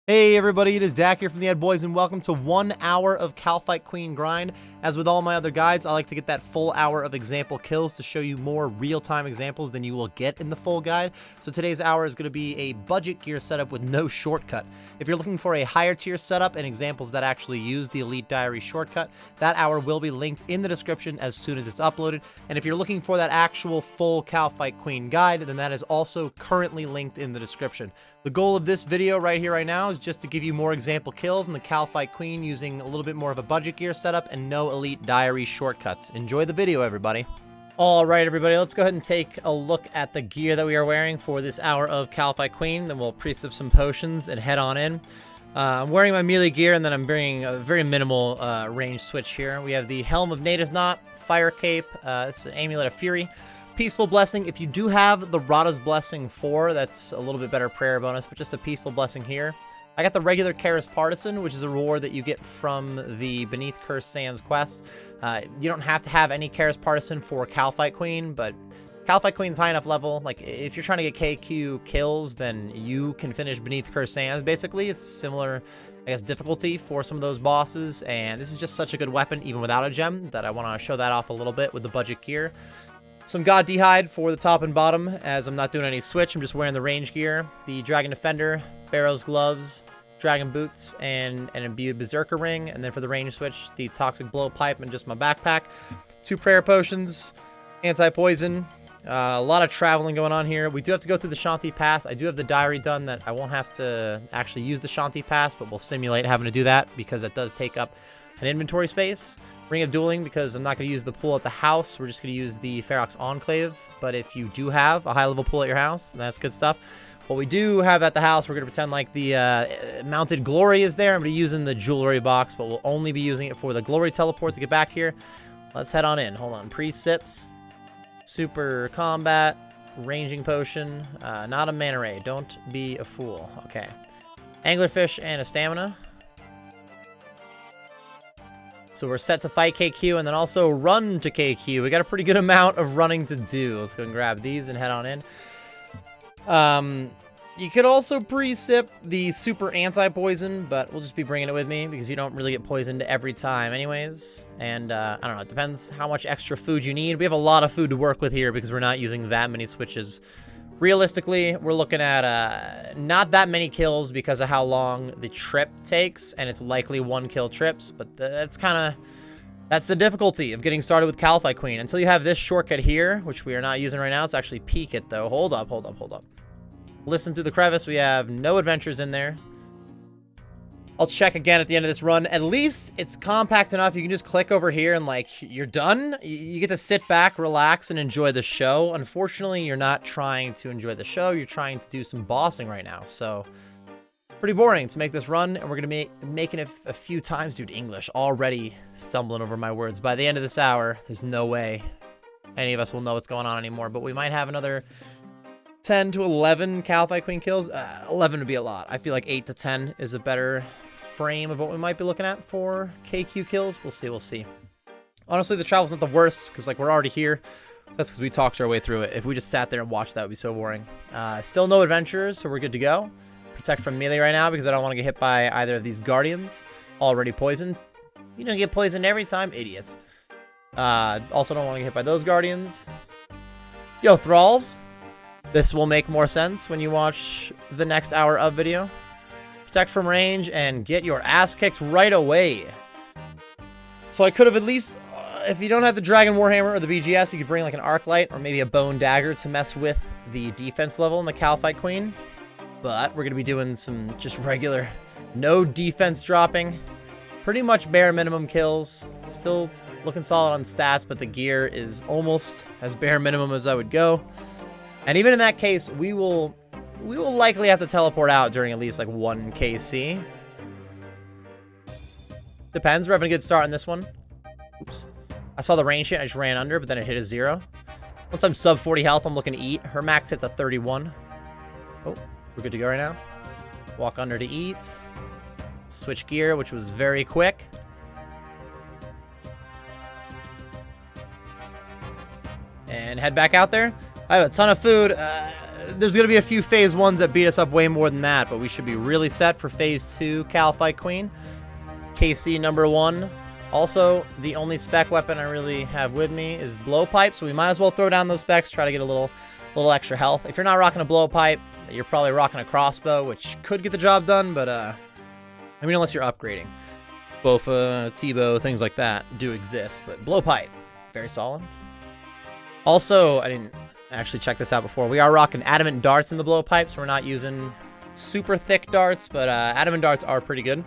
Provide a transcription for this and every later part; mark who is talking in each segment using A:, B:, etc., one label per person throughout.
A: Hey everybody, it is Dak here from the Ed Boys, and welcome to 1 hour of Kalphite Queen grind. As with all my other guides, I like to get that full hour of example kills to show you more real-time examples than you will get in the full guide. So today's hour is going to be a budget gear setup with no shortcut. If you're looking for a higher tier setup and examples that actually use the Elite Diary shortcut, that hour will be linked in the description as soon as it's uploaded. And if you're looking for that actual full Kalphite Queen guide, then that is also currently linked in the description. The goal of this video right here, right now, is just to give you more example kills in the Kalphite Queen using a little bit more of a budget gear setup and no Elite Diary shortcuts. Enjoy the video, everybody. All right, everybody, let's go ahead and take a look at the gear that we are wearing for this hour of Kalphite Queen. Then we'll pre-sip some potions and head on in. I'm wearing my melee gear, and then I'm bringing a very minimal range switch here. We have the Helm of Native's Knot, Fire Cape, it's an Amulet of Fury, Peaceful Blessing. If you do have the Rada's Blessing 4, that's a little bit better prayer bonus, but just a Peaceful Blessing here. I got the regular Karis Partisan, which is a reward that you get from the Beneath Cursed Sands quest. You don't have to have any Karis Partisan for Kalphite Queen, but Kalphite Queen's high enough level. Like, if you're trying to get KQ kills, then you can finish Beneath Cursed Sands, basically. It's similar, I guess, difficulty for some of those bosses, and this is just such a good weapon, even without a gem, that I want to show that off a little bit with the budget gear. Some God D'hide for the top and bottom, as I'm not doing any switch. I'm just wearing the range gear, the Dragon Defender, Barrow's Gloves, Dragon Boots, and an Imbued Berserker Ring. And then for the range switch, the Toxic Blowpipe and just my backpack. 2 prayer potions, anti-poison. A lot of traveling going on here. We do have to go through the Shanti Pass. I do have the diary done that I won't have to actually use the Shanti Pass, but we'll simulate having to do that because that does take up an inventory space. Ring of Dueling, because I'm not going to use the pool at the house. We're just going to use the Ferox Enclave. But if you do have a high-level pool at your house, that's good stuff. What we do have at the house, we're going to pretend like the Mounted Glory is there. I'm going to be using the Jewelry Box, but we'll only be using it for the Glory Teleport to get back here. Let's head on in. Hold on. Pre-sips. Super Combat. Ranging Potion. Not a Mana Ray. Don't be a fool. Okay. Anglerfish and a Stamina. So we're set to fight KQ and then also run to KQ. We got a pretty good amount of running to do. Let's go and grab these and head on in. You could also pre-sip the super anti-poison, but we'll just be bringing it with me because you don't really get poisoned every time anyways. And I don't know, it depends how much extra food you need. We have a lot of food to work with here because we're not using that many switches. Realistically, we're looking at not that many kills because of how long the trip takes, and it's likely 1-kill trips, but that's the difficulty of getting started with Kalphite Queen. Until you have this shortcut here, which we are not using right now. It's actually peek it, though. Hold up. Listen through the crevice. We have no adventures in there. I'll check again at the end of this run. At least it's compact enough. You can just click over here and, like, you're done. You get to sit back, relax, and enjoy the show. Unfortunately, you're not trying to enjoy the show. You're trying to do some bossing right now. So, pretty boring to make this run. And we're going to be making it a few times. Dude, English. Already stumbling over my words. By the end of this hour, there's no way any of us will know what's going on anymore. But we might have another 10 to 11 Kalphite Queen kills. 11 would be a lot. I feel like 8 to 10 is a better frame of what we might be looking at for KQ kills. We'll see. Honestly, the travel's not the worst because, like, we're already here. That's because we talked our way through it. If we just sat there and watched, that would be so boring. Still no adventures, so we're good to go. Protect from melee right now because I don't want to get hit by either of these guardians. Already poisoned. You don't get poisoned every time, idiots. Also don't want to get hit by those guardians. Yo, Thralls. This will make more sense when you watch the next hour of video. Protect from range and get your ass kicked right away. So I could have at least, if you don't have the Dragon Warhammer or the BGS, you could bring like an Arc Light or maybe a Bone Dagger to mess with the defense level in the Kalphite Queen. But we're going to be doing some just regular, no defense dropping. Pretty much bare minimum kills. Still looking solid on stats, but the gear is almost as bare minimum as I would go. And even in that case, we will likely have to teleport out during at least like 1 KC. Depends. We're having a good start on this one. Oops. I saw the range hit. I just ran under, but then it hit a 0. Once I'm sub 40 health, I'm looking to eat. Her max hits a 31. Oh, we're good to go right now. Walk under to eat. Switch gear, which was very quick. And head back out there. I have a ton of food. there's going to be a few phase 1s that beat us up way more than that, but we should be really set for phase 2 Kalphite Queen. KC number 1. Also, the only spec weapon I really have with me is blowpipe, so we might as well throw down those specs, try to get a little extra health. If you're not rocking a blowpipe, you're probably rocking a crossbow, which could get the job done, but I mean, unless you're upgrading. Bofa, T-bow, things like that do exist, but blowpipe, very solid. Also, I didn't actually check this out before. We are rocking adamant darts in the blowpipe, so we're not using super thick darts, but adamant darts are pretty good.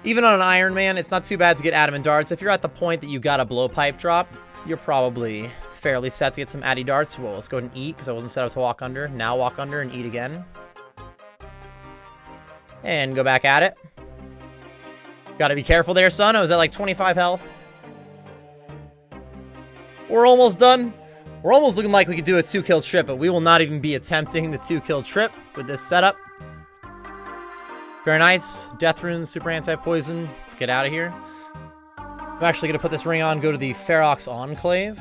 A: Even on an Ironman, it's not too bad to get adamant darts. If you're at the point that you got a blowpipe drop, you're probably fairly set to get some addy darts. Well, let's go ahead and eat, because I wasn't set up to walk under. Now walk under and eat again. And go back at it. Gotta be careful there, son. I was at like 25 health. We're almost done. We're almost looking like we could do a 2-kill trip, but we will not even be attempting the 2-kill trip with this setup. Very nice. Death runes, super anti-poison. Let's get out of here. I'm actually going to put this ring on, go to the Ferox Enclave.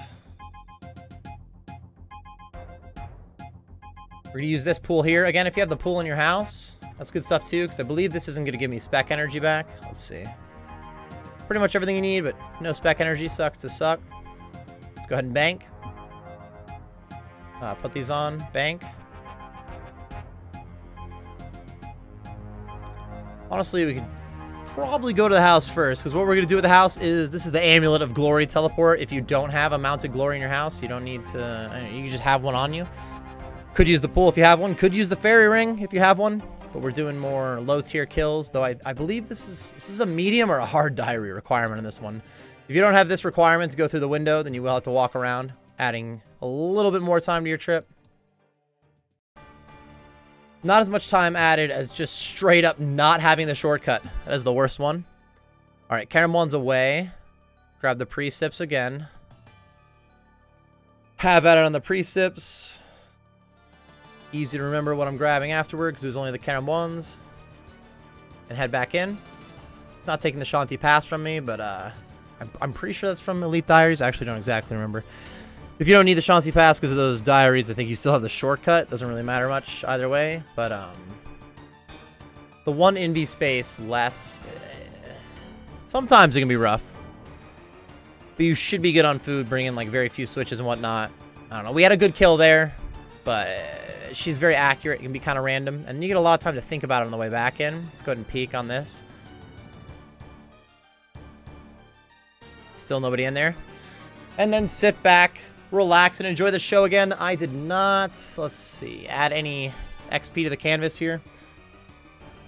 A: We're going to use this pool here. Again, if you have the pool in your house, that's good stuff too, because I believe this isn't going to give me spec energy back. Let's see. Pretty much everything you need, but no spec energy sucks to suck. Let's go ahead and bank. Put these on. Bank. Honestly, we could probably go to the house first, because what we're going to do with the house is, this is the Amulet of Glory teleport. If you don't have a mounted glory in your house, you don't need to, you can just have one on you. Could use the pool if you have one. Could use the fairy ring if you have one. But we're doing more low-tier kills, though I believe this is a medium or a hard diary requirement in this one. If you don't have this requirement to go through the window, then you will have to walk around, adding a little bit more time to your trip. Not as much time added as just straight up not having the shortcut. That is the worst one. All right, Karam 1's away. Grab the precipes again. Have at it on the precipes. Easy to remember what I'm grabbing afterward, because it was only the Karam 1s. And head back in. It's not taking the Shanti Pass from me, but I'm pretty sure that's from Elite Diaries. I actually don't exactly remember. If you don't need the Shanti Pass because of those diaries, I think you still have the shortcut. Doesn't really matter much either way. But the one Envy space less, sometimes it can be rough. But you should be good on food, bringing like very few switches and whatnot. I don't know. We had a good kill there, but she's very accurate. It can be kind of random. And you get a lot of time to think about it on the way back in. Let's go ahead and peek on this. Still nobody in there. And then sit back, relax, and enjoy the show again. I did not, let's see, add any XP to the canvas here.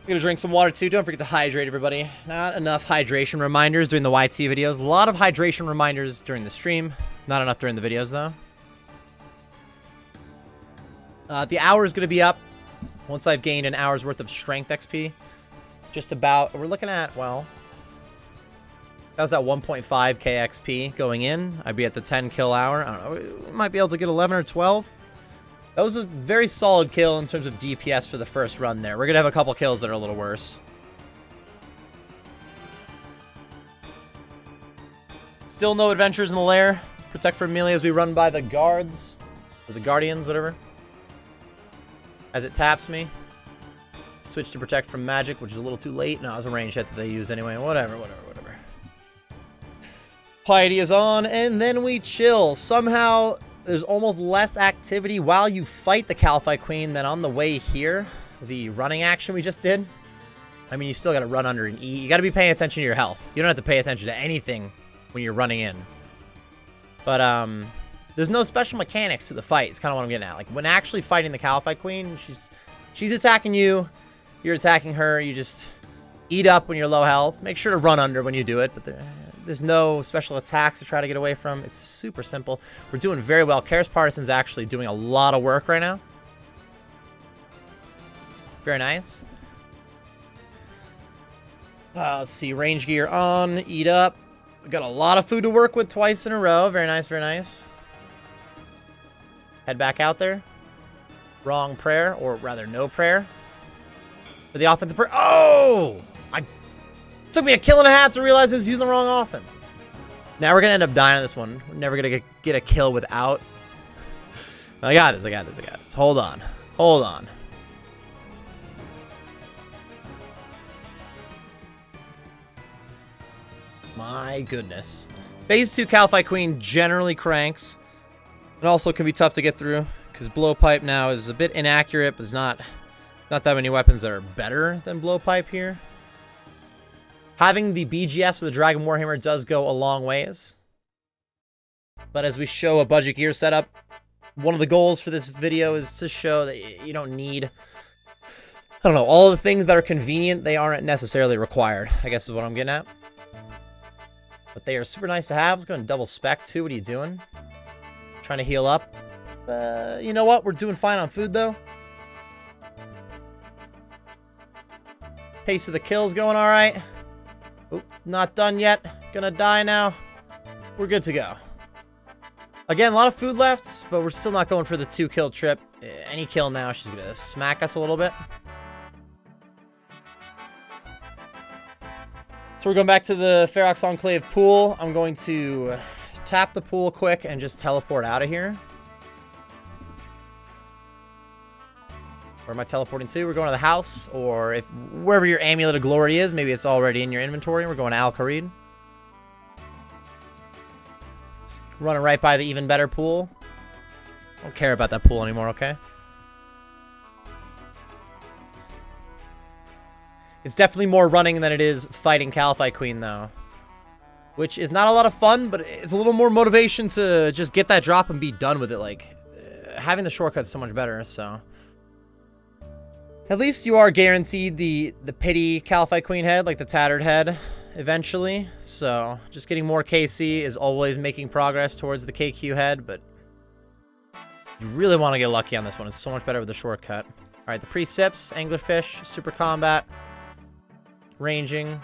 A: I'm gonna drink some water too. Don't forget to hydrate, everybody. Not enough hydration reminders during the YT videos. A lot of hydration reminders during the stream. Not enough during the videos, though. The hour is gonna be up once I've gained an hour's worth of strength XP. Just about, we're looking at, well, that was at 1.5k XP going in. I'd be at the 10 kill hour. I don't know. We might be able to get 11 or 12. That was a very solid kill in terms of DPS for the first run there. We're going to have a couple kills that are a little worse. Still no adventures in the lair. Protect for melee as we run by the guards. Or the guardians, whatever. As it taps me. Switch to protect from magic, which is a little too late. No, it was a range hit that they use anyway. Whatever. Piety is on, and then we chill. Somehow, there's almost less activity while you fight the Kalphite Queen than on the way here. The running action we just did. I mean, you still got to run under and eat. You got to be paying attention to your health. You don't have to pay attention to anything when you're running in. But, there's no special mechanics to the fight. It's kind of what I'm getting at. Like, when actually fighting the Kalphite Queen, she's attacking you. You're attacking her. You just eat up when you're low health. Make sure to run under when you do it, but there's no special attacks to try to get away from. It's super simple. We're doing very well. Karis Partisan's actually doing a lot of work right now. Very nice. Let's see. Range gear on. Eat up. We've got a lot of food to work with twice in a row. Very nice, very nice. Head back out there. Wrong prayer, or rather no prayer. For the offensive prayer. Oh! Took me a kill and a half to realize I was using the wrong offense. Now we're going to end up dying on this one. We're never going to get a kill without I got this, I got this, I got this. Hold on. Hold on. My goodness. Phase 2 Kalphite Queen generally cranks. It also can be tough to get through, because blowpipe now is a bit inaccurate, but there's not that many weapons that are better than blowpipe here. Having the BGS or the Dragon Warhammer does go a long ways. But as we show a budget gear setup, one of the goals for this video is to show that you don't need, I don't know, all the things that are convenient, they aren't necessarily required, I guess is what I'm getting at. But they are super nice to have. Let's go and double spec too. What are you doing? Trying to heal up. You know what? We're doing fine on food though. Pace of the kills going all right. Oop, not done yet. Gonna die now. We're good to go. Again, a lot of food left, but we're still not going for the 2-kill trip. Any kill now, she's gonna smack us a little bit. So we're going back to the Ferox Enclave pool. I'm going to tap the pool quick and just teleport out of here. Where am I teleporting to? We're going to the house, or if wherever your Amulet of Glory is, maybe it's already in your inventory. We're going to Al Kharid. Running right by the even better pool. Don't care about that pool anymore, okay? It's definitely more running than it is fighting Kalphite Queen, though. Which is not a lot of fun, but it's a little more motivation to just get that drop and be done with it. Like, having the shortcut's so much better, so... At least you are guaranteed the pity Kalphite Queen head, like the tattered head, eventually. So, just getting more KC is always making progress towards the KQ head, but... You really want to get lucky on this one. It's so much better with the shortcut. Alright, the pre-sips, Anglerfish, Super Combat... Ranging,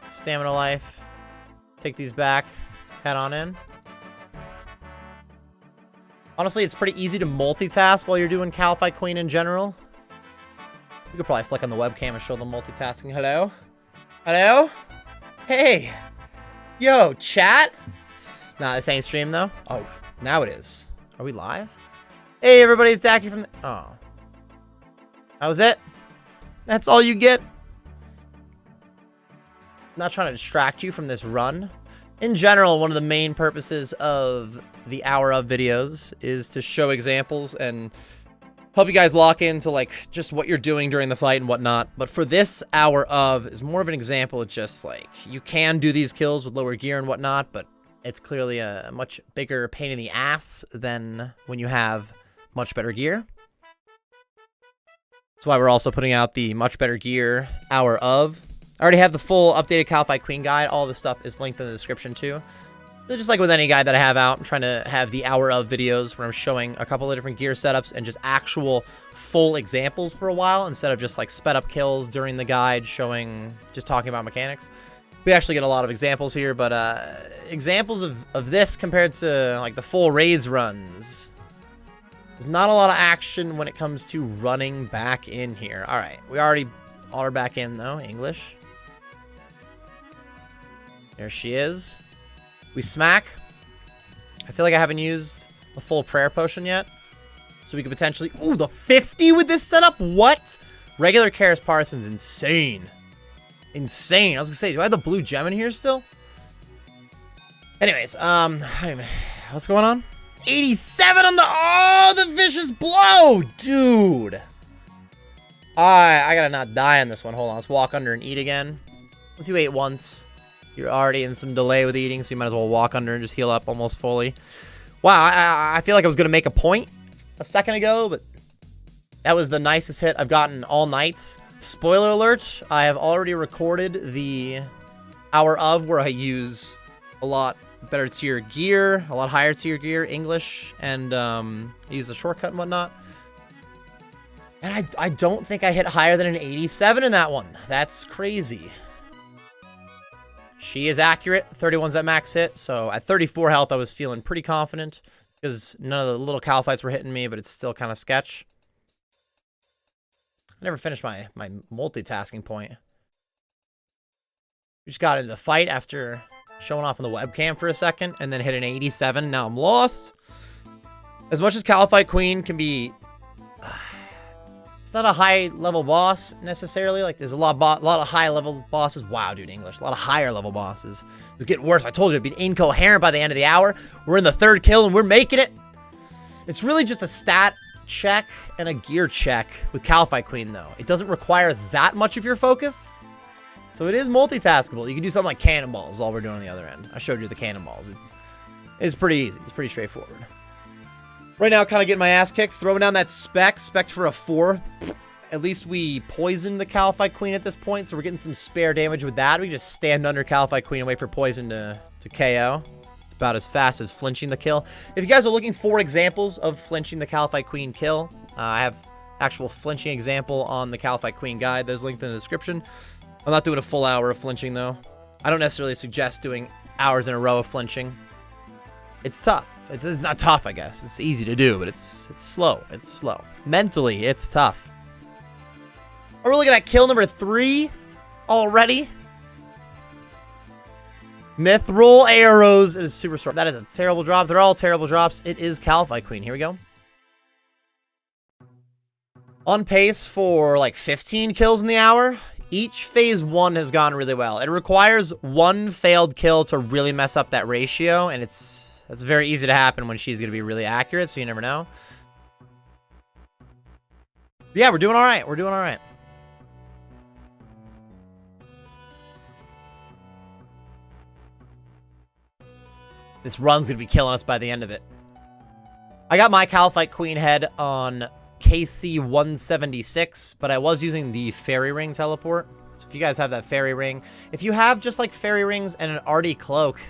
A: Stamina Life, take these back, head on in. Honestly, it's pretty easy to multitask while you're doing Kalphite Queen in general. You could probably flick on the webcam and show them multitasking. Hello? Hello? Hey! Yo, chat? Nah, this ain't stream though. Oh, now it is. Are we live? Hey everybody, it's Dacky from the... Oh. That was it? That's all you get? Not trying to distract you from this run. In general, one of the main purposes of the Hour of videos is to show examples and help you guys lock into like just what you're doing during the fight and whatnot. But for this Hour of is more of an example of just like you can do these kills with lower gear and whatnot, but it's clearly a much bigger pain in the ass than when you have much better gear. That's why we're also putting out the much better gear Hour of. I already have the full updated Kalphite Queen guide. All this stuff is linked in the description too. So just like with any guide that I have out, I'm trying to have the Hour of videos where I'm showing a couple of different gear setups and just actual full examples for a while instead of just like sped up kills during the guide showing, just talking about mechanics. We actually get a lot of examples here, but examples of this compared to like the full raids runs. There's not a lot of action when it comes to running back in here. All right, we already are back in though, English. There she is. We smack. I feel like I haven't used a full prayer potion yet. So we could potentially... Ooh, the 50 with this setup? What? Regular Karis Parson's insane. Insane. I was gonna say, do I have the blue gem in here still? Anyways, what's going on? 87 on the... Oh, the vicious blow! Dude. I gotta not die on this one. Hold on, let's walk under and eat again. Once you ate once... You're already in some delay with eating, so you might as well walk under and just heal up almost fully. Wow, I feel like I was going to make a point a second ago, but that was the nicest hit I've gotten all night. Spoiler alert, I have already recorded the Hour of where I use a lot better tier gear, a lot higher tier gear, English, and use the shortcut and whatnot. And I don't think I hit higher than an 87 in that one. That's crazy. She is accurate. 31's that max hit. So at 34 health, I was feeling pretty confident because none of the little Kalphites were hitting me, but it's still kind of sketch. I never finished my multitasking point. We just got into the fight after showing off on the webcam for a second and then hit an 87. Now I'm lost. As much as Kalphite Queen can be... It's not a high-level boss, necessarily. Like, there's a lot of high-level bosses. Wow, dude, English. A lot of higher-level bosses. It's getting worse. I told you, it'd be incoherent by the end of the hour. We're in the 3rd kill, and we're making it. It's really just a stat check and a gear check with Kalphite Queen, though. It doesn't require that much of your focus. So it is multitaskable. You can do something like cannonballs, all we're doing on the other end. I showed you the cannonballs. It's pretty easy. It's pretty straightforward. Right now, kind of getting my ass kicked. Throwing down that spec for a 4. At least we poisoned the Kalphite Queen at this point, so we're getting some spare damage with that. We just stand under Kalphite Queen and wait for poison to KO. It's about as fast as flinching the kill. If you guys are looking for examples of flinching the Kalphite Queen kill, I have actual flinching example on the Kalphite Queen guide. There's linked in the description. I'm not doing a full hour of flinching, though. I don't necessarily suggest doing hours in a row of flinching. It's tough. It's not tough, I guess. It's easy to do, but it's slow. It's slow. Mentally, it's tough. Are we looking at kill number 3 already? Mithril arrows is super short. That is a terrible drop. They're all terrible drops. It is Kalphite Queen. Here we go. On pace for like 15 kills in the hour. Each phase 1 has gone really well. It requires 1 failed kill to really mess up that ratio, and that's very easy to happen when she's going to be really accurate, so you never know. But yeah, we're doing all right. We're doing all right. This run's going to be killing us by the end of it. I got my Kalphite Queen head on KC 176, but I was using the fairy ring teleport. So if you guys have that fairy ring, if you have just like fairy rings and an arty cloak,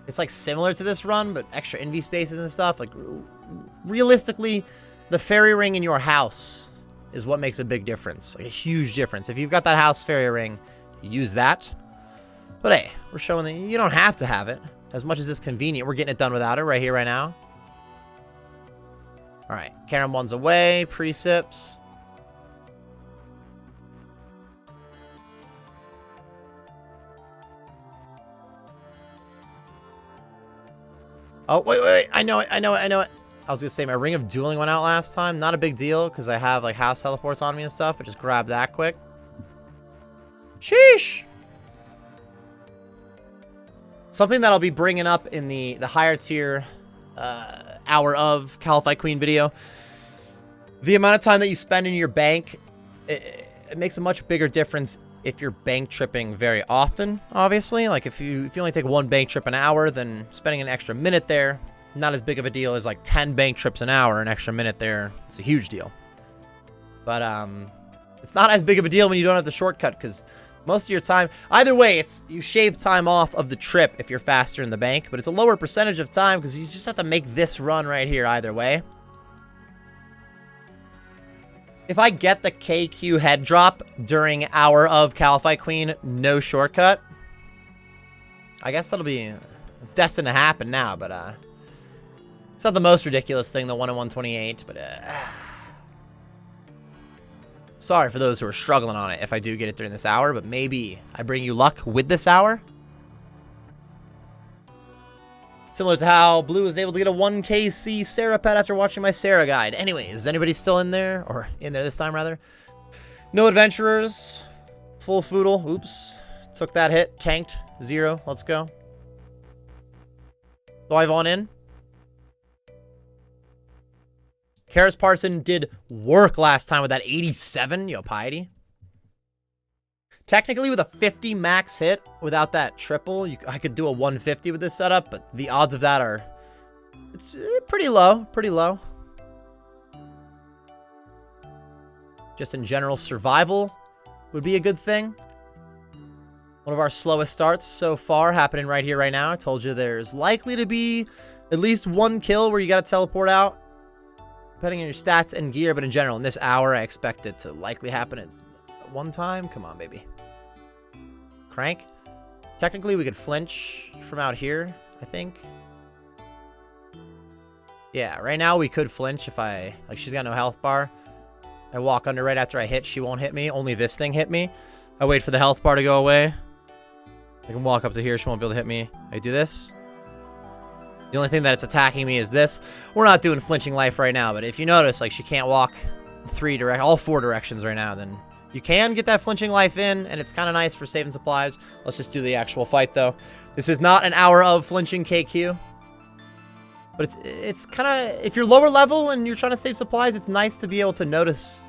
A: it's like similar to this run, but extra envy spaces and stuff. Like realistically, the fairy ring in your house is what makes a big difference, like a huge difference. If you've got that house fairy ring, use that. But hey, we're showing that you don't have to have it. As much as it's convenient, we're getting it done without it right here, right now. All right, Karen 1's away. Precips. Oh, wait. I know it. I was going to say my Ring of Dueling went out last time. Not a big deal because I have like house teleports on me and stuff, but just grab that quick. Sheesh. Something that I'll be bringing up in the higher tier Hour of Kalphite Queen video. The amount of time that you spend in your bank, it makes a much bigger difference if you're bank tripping very often, obviously. Like if you only take 1 bank trip an hour, then spending an extra minute there, not as big of a deal as like 10 bank trips an hour, an extra minute there. It's a huge deal. But it's not as big of a deal when you don't have the shortcut, because most of your time, either way, you shave time off of the trip if you're faster in the bank, but it's a lower percentage of time because you just have to make this run right here either way. If I get the KQ head drop during Hour of Kalphite Queen, no shortcut, I guess it's destined to happen now, but it's not the most ridiculous thing, the 1 in 128, but sorry for those who are struggling on it if I do get it during this hour, but maybe I bring you luck with this hour. Similar to how Blue was able to get a 1KC Sarah pet after watching my Sarah guide. Anyways, is anybody still in there? Or in there this time, rather? No adventurers. Full foodle. Oops. Took that hit. Tanked. 0. Let's go. Dive on in. Karis Parson did work last time with that 87. Yo, Piety. Technically, with a 50 max hit, without that triple, I could do a 150 with this setup, but the odds of that are it's pretty low, pretty low. Just in general, survival would be a good thing. One of our slowest starts so far happening right here, right now. I told you there's likely to be at least 1 kill where you got to teleport out, depending on your stats and gear, but in general, in this hour, I expect it to likely happen at 1 time. Come on, baby. Crank. Technically, we could flinch from out here, I think. Yeah, right now we could flinch if she's got no health bar. I walk under right after I hit, she won't hit me. Only this thing hit me. I wait for the health bar to go away. I can walk up to here, she won't be able to hit me. I do this. The only thing that it's attacking me is this. We're not doing flinching life right now, but if you notice, like, she can't walk all 4 directions right now, then you can get that flinching life in, and it's kind of nice for saving supplies. Let's just do the actual fight, though. This is not an hour of flinching KQ. But it's kind of, if you're lower level and you're trying to save supplies, it's nice to be able to notice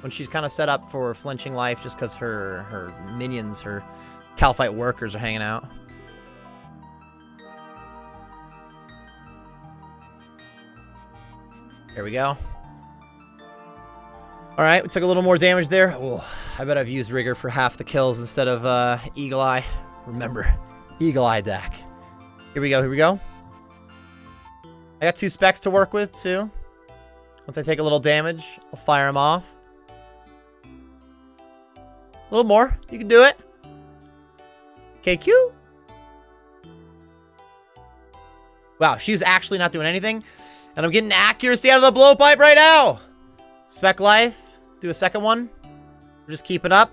A: when she's kind of set up for flinching life just because her minions, her Kalphite workers are hanging out. There we go. Alright, we took a little more damage there. Oh, I bet I've used Rigor for half the kills instead of Eagle Eye. Remember, Eagle Eye deck. Here we go, here we go. I got 2 specs to work with, too. Once I take a little damage, I'll fire them off. A little more. You can do it. KQ. Wow, she's actually not doing anything. And I'm getting accuracy out of the blowpipe right now. Spec life. Do a second one. We're just keeping up.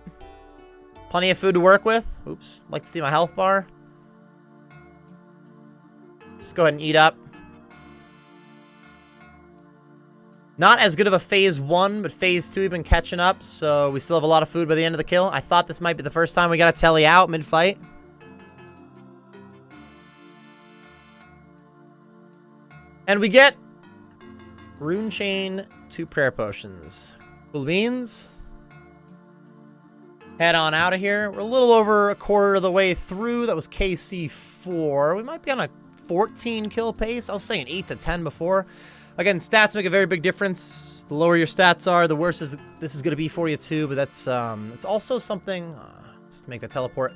A: Plenty of food to work with. Oops. Like to see my health bar. Just go ahead and eat up. Not as good of a phase 1, but phase 2 we've been catching up, so we still have a lot of food by the end of the kill. I thought this might be the first time we got a telly out mid-fight. And we get Rune Chain, 2 prayer potions. Cool beans. Head on out of here. We're a little over a quarter of the way through. That was KC4. We might be on a 14 kill pace. I was saying 8 to 10 before. Again, stats make a very big difference. The lower your stats are, the worse this is going to be for you too. But that's it's also something. Let's make the teleport.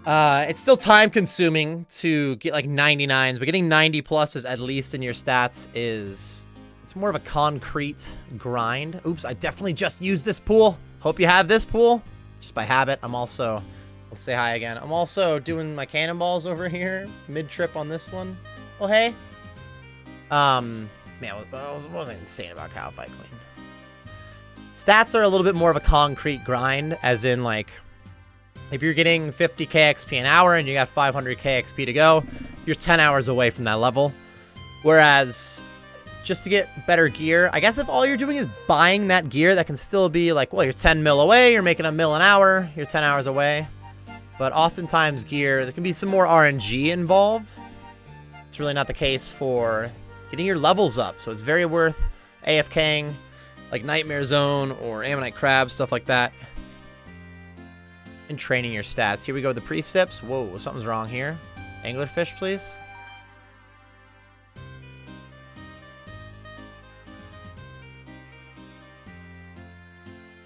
A: It's still time consuming to get like 99s, but getting 90 pluses at least in your stats it's more of a concrete grind. Oops, I definitely just used this pool. Hope you have this pool. Just by habit, I'm also, let's say hi again. I'm also doing my cannonballs over here, mid-trip on this one. Oh, hey. Man, what was I insane about Kalphite Queen? Stats are a little bit more of a concrete grind, as in, like, if you're getting 50k XP an hour and you got 500k XP to go, you're 10 hours away from that level. Whereas, just to get better gear, I guess if all you're doing is buying that gear, that can still be like, well, you're 10 mil away, you're making a mil an hour, you're 10 hours away. But oftentimes gear, there can be some more RNG involved. It's really not the case for getting your levels up, so it's very worth AFKing, like Nightmare Zone or Ammonite Crab, stuff like that, and training your stats. Here we go with the precepts. Whoa, something's wrong here. Anglerfish, please.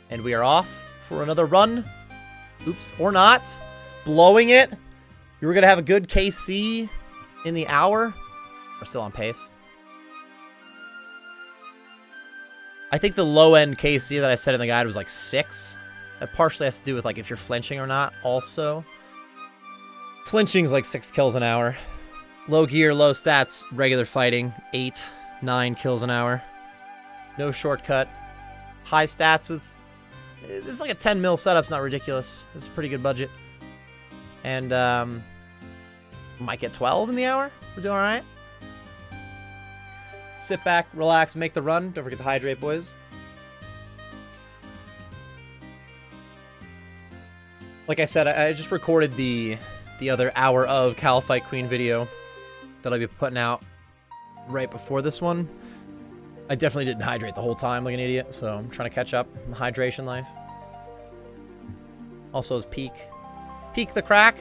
A: And we are off for another run. Oops, or not. Blowing it. You were going to have a good KC in the hour. We're still on pace. I think the low-end KC that I said in the guide was like 6. That partially has to do with like if you're flinching or not also. Flinching's like 6 kills an hour. Low gear, low stats, regular fighting, 8, 9 kills an hour. No shortcut. High stats with... This is like a 10 mil setup's not ridiculous. This is a pretty good budget. And might get 12 in the hour. We're doing alright. Sit back, relax, make the run. Don't forget to hydrate, boys. Like I said, I just recorded the other Hour of Kalphite Queen video that I'll be putting out right before this one. I definitely didn't hydrate the whole time like an idiot, so I'm trying to catch up in the hydration life. Also is Peak. Peak the crack.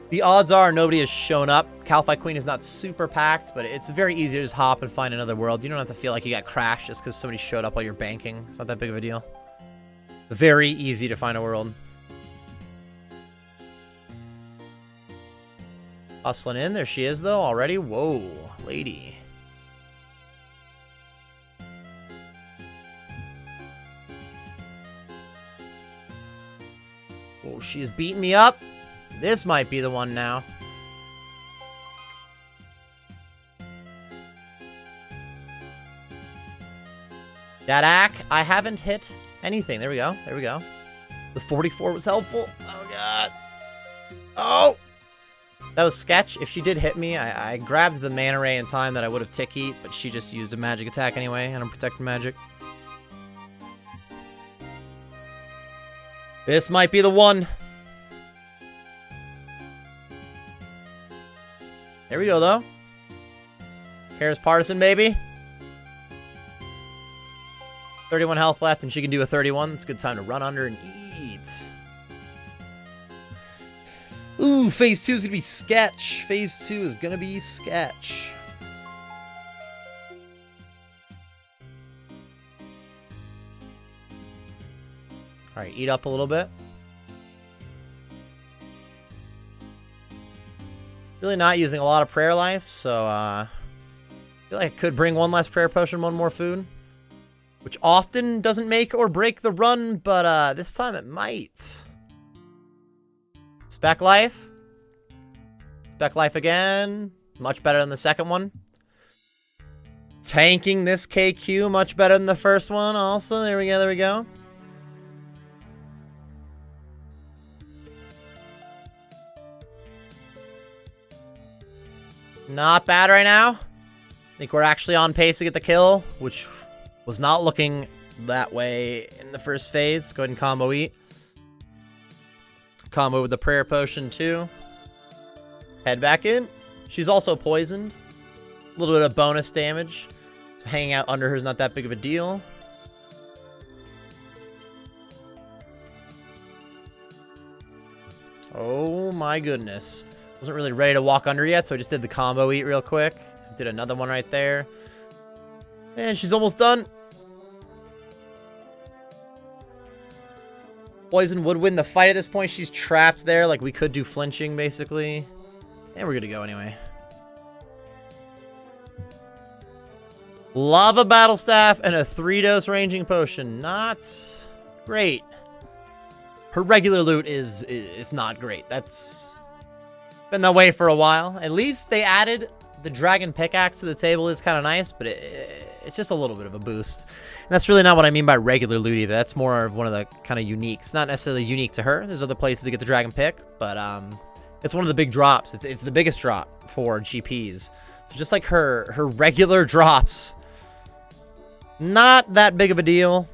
A: The odds are nobody has shown up. Kalphite Queen is not super packed, but it's very easy to just hop and find another world. You don't have to feel like you got crashed just because somebody showed up while you're banking. It's not that big of a deal. Very easy to find a world. Hustling in. There she is, though, already. Whoa, lady. Oh, she is beating me up. This might be the one now. That ack, I haven't hit anything. There we go. There we go. The 44 was helpful. Oh, God. That was sketch. If she did hit me, I grabbed the mana ray in time that I would have tick eat, but she just used a magic attack anyway, and I'm protecting magic. This might be the one. There we go, though. Kara's Partisan, baby. 31 health left, and she can do a 31. It's a good time to run under and eat. Ooh, phase 2 is going to be sketch. Phase 2 is going to be sketch. All right, eat up a little bit. Really not using a lot of prayer life, so I feel like I could bring one less prayer potion, one more food, which often doesn't make or break the run, but this time it might. Spec life. Spec life again. Much better than the second one. Tanking this KQ much better than the first one also. There we go, there we go. Not bad right now. I think we're actually on pace to get the kill, which was not looking that way in the first phase. Let's go ahead and combo eat. Combo with the prayer potion too. Head back in. She's also poisoned. A little bit of bonus damage. So hanging out under her is not that big of a deal. Oh my goodness. Wasn't really ready to walk under yet, so I just did the combo eat real quick. Did another one right there. And she's almost done. Poison would win the fight at this point. She's trapped there. Like, we could do flinching, basically. And we're good to go anyway. Lava Battle Staff and a 3-dose ranging potion. Not great. Her regular loot is not great. That's been that way for a while. At least they added the dragon pickaxe to the table. Is kind of nice, but it's just a little bit of a boost. And that's really not what I mean by regular loot either. That's more of one of the kind of uniques. Not necessarily unique to her. There's other places to get the dragon pick, but it's one of the big drops. It's the biggest drop for GPs. So just like her regular drops, not that big of a deal.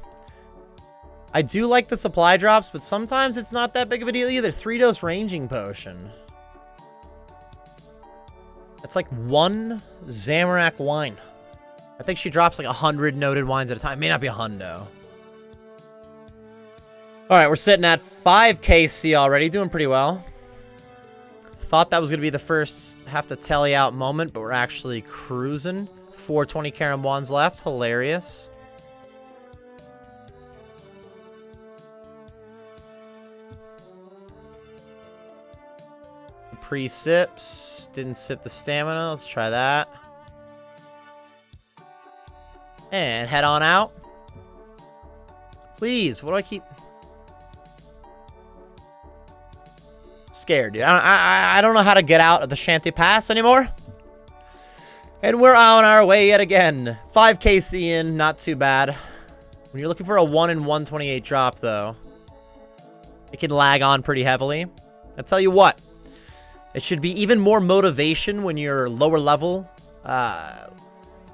A: I do like the supply drops, but sometimes it's not that big of a deal either. 3-dose ranging potion. That's like 1 Zamorak wine. I think she drops like 100 noted wines at a time. May not be a hundo. Alright, we're sitting at 5kc already. Doing pretty well. Thought that was going to be the first have to tally out moment, but we're actually cruising. 420 Karen Wands left. Hilarious. Pre-sips. Didn't sip the stamina. Let's try that. And head on out. Please, what do I keep? Scared, dude. I don't know how to get out of the Shanty Pass anymore. And we're on our way yet again. 5kc in, not too bad. When you're looking for a 1 in 128 drop, though, it can lag on pretty heavily. I'll tell you what. It should be even more motivation when you're lower level,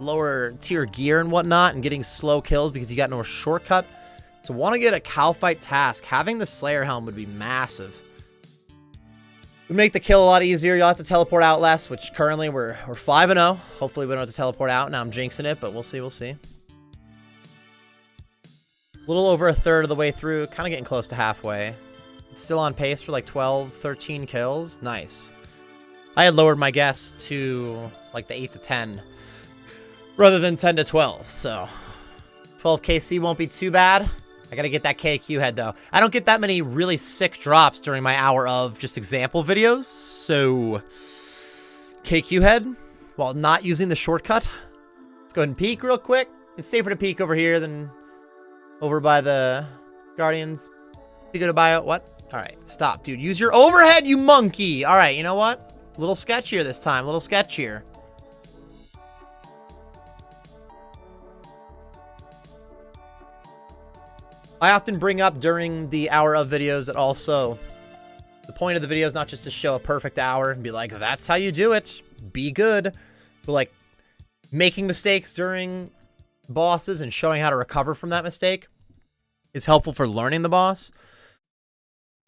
A: lower tier gear and whatnot, and getting slow kills because you got no shortcut. To want to get a Kalphite task, having the Slayer Helm would be massive. Would make the kill a lot easier. You'll have to teleport out less, which currently we're 5-0. Hopefully we don't have to teleport out. Now I'm jinxing it, but we'll see, we'll see. A little over a third of the way through, kind of getting close to halfway. Still on pace for like 12, 13 kills. Nice. I had lowered my guess to like the 8 to 10 rather than 10 to 12. So 12kc won't be too bad. I got to get that KQ head though. I don't get that many really sick drops during my hour of just example videos. So KQ head while not using the shortcut. Let's go ahead and peek real quick. It's safer to peek over here than over by the Guardians. You go to buy it. What? All right, stop, dude. Use your overhead, you monkey. All right, you know what? A little sketchier this time. A little sketchier. I often bring up during the hour of videos that also the point of the video is not just to show a perfect hour and be like, that's how you do it. Be good. But like making mistakes during bosses and showing how to recover from that mistake is helpful for learning the boss.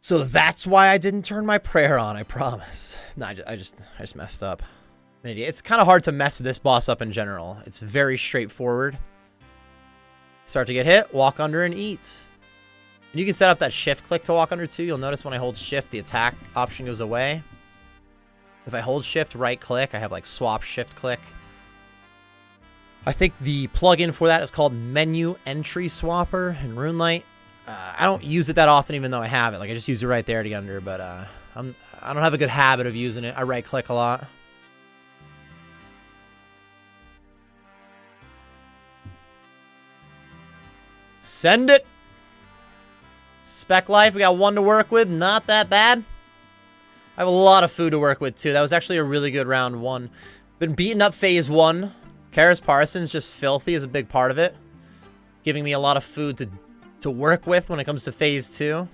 A: So that's why I didn't turn my prayer on, I promise. No, I just messed up. I'm an idiot. It's kind of hard to mess this boss up in general. It's very straightforward. Start to get hit, walk under and eat. And you can set up that shift click to walk under too. You'll notice when I hold shift, the attack option goes away. If I hold shift, right click, I have like swap shift click. I think the plugin for that is called Menu Entry Swapper in RuneLite. I don't use it that often, even though I have it. Like I just use it right there to get under, but I don't have a good habit of using it. I right click a lot. Send it. Spec Life, we got 1 to work with. Not that bad. I have a lot of food to work with, too. That was actually a really good round 1. Been beating up phase 1. Karis Parsons, just filthy, is a big part of it. Giving me a lot of food to work with when it comes to phase 2.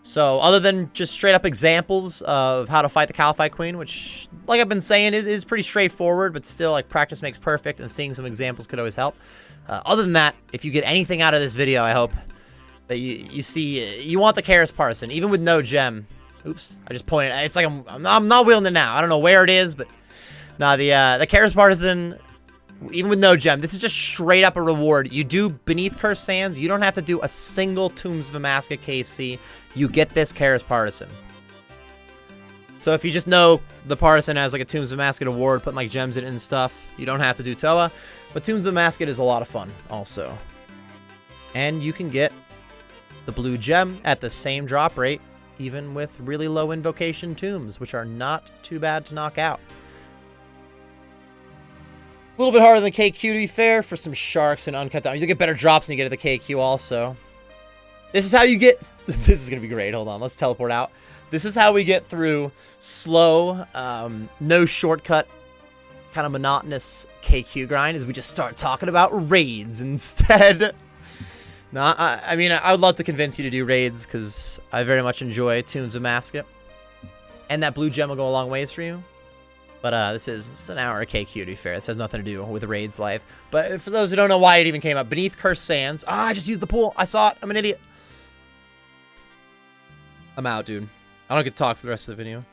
A: So, other than just straight up examples of how to fight the Kalphite Queen, which, like I've been saying, is pretty straightforward, but still, like, practice makes perfect, and seeing some examples could always help. Other than that, if you get anything out of this video, I hope that you see, you want the Karis Parson, even with no gem. Oops, I just pointed. It's like I'm not wielding it now. I don't know where it is, but nah, the Karis Partisan, even with no gem, this is just straight up a reward. You do Beneath Cursed Sands, you don't have to do a single Tombs of Amaska KC. You get this Karis Partisan. So if you just know the Partisan has like a Tombs of Amaska award, putting like gems in it and stuff, you don't have to do Toa. But Tombs of Amaska is a lot of fun also. And you can get the blue gem at the same drop rate, even with really low invocation tombs, which are not too bad to knock out. A little bit harder than the KQ, to be fair, for some sharks and uncut down. You get better drops than you get at the KQ also. This is how you get... This is going to be great. Hold on. Let's teleport out. This is how we get through slow, no shortcut, kind of monotonous KQ grind, is we just start talking about raids instead. No, I mean, I would love to convince you to do raids, because I very much enjoy Tombs of Amaska. And that blue gem will go a long ways for you. But this is an hour of KQ, to be fair. This has nothing to do with raids life. But for those who don't know why it even came up, Beneath Cursed Sands. Ah, I just used the pool. I saw it. I'm an idiot. I'm out, dude. I don't get to talk for the rest of the video.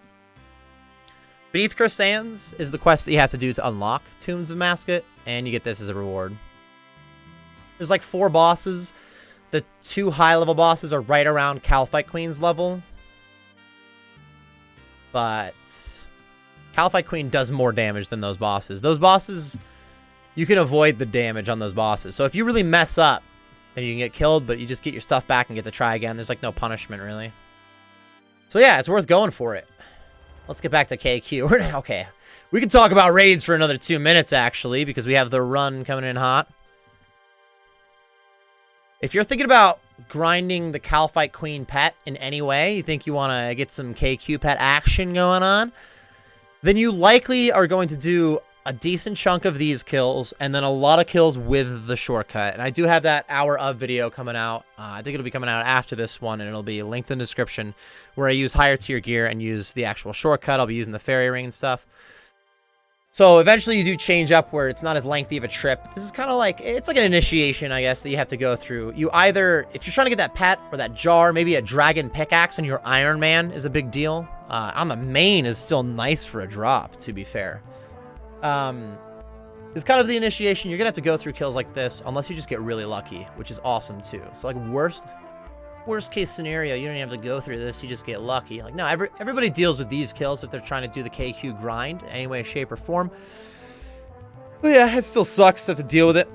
A: Beneath Cursed Sands is the quest that you have to do to unlock Tombs of Amaska, and you get this as a reward. There's like 4 bosses. The 2 high-level bosses are right around Kalphite Queen's level. But Kalphite Queen does more damage than those bosses. Those bosses, you can avoid the damage on those bosses. So if you really mess up, then you can get killed, but you just get your stuff back and get to try again. There's like no punishment, really. So yeah, it's worth going for it. Let's get back to KQ. Okay, we can talk about raids for another 2 minutes, actually, because we have the run coming in hot. If you're thinking about grinding the Kalphite Queen pet in any way, you think you want to get some KQ pet action going on, then you likely are going to do a decent chunk of these kills, and then a lot of kills with the shortcut. And I do have that Hour of video coming out. I think it'll be coming out after this one, and it'll be linked in the description, where I use higher tier gear and use the actual shortcut. I'll be using the fairy ring and stuff. So eventually you do change up where it's not as lengthy of a trip. This is kind of like, it's like an initiation, I guess, that you have to go through. You either, if you're trying to get that pet or that jar, maybe a dragon pickaxe on your Ironman is a big deal. On the main is still nice for a drop, to be fair. It's kind of the initiation. You're gonna have to go through kills like this unless you just get really lucky, which is awesome too. So like worst case scenario, you don't even have to go through this, you just get lucky. Like, no, everybody deals with these kills if they're trying to do the KQ grind in any way, shape, or form. But yeah, it still sucks to have to deal with it.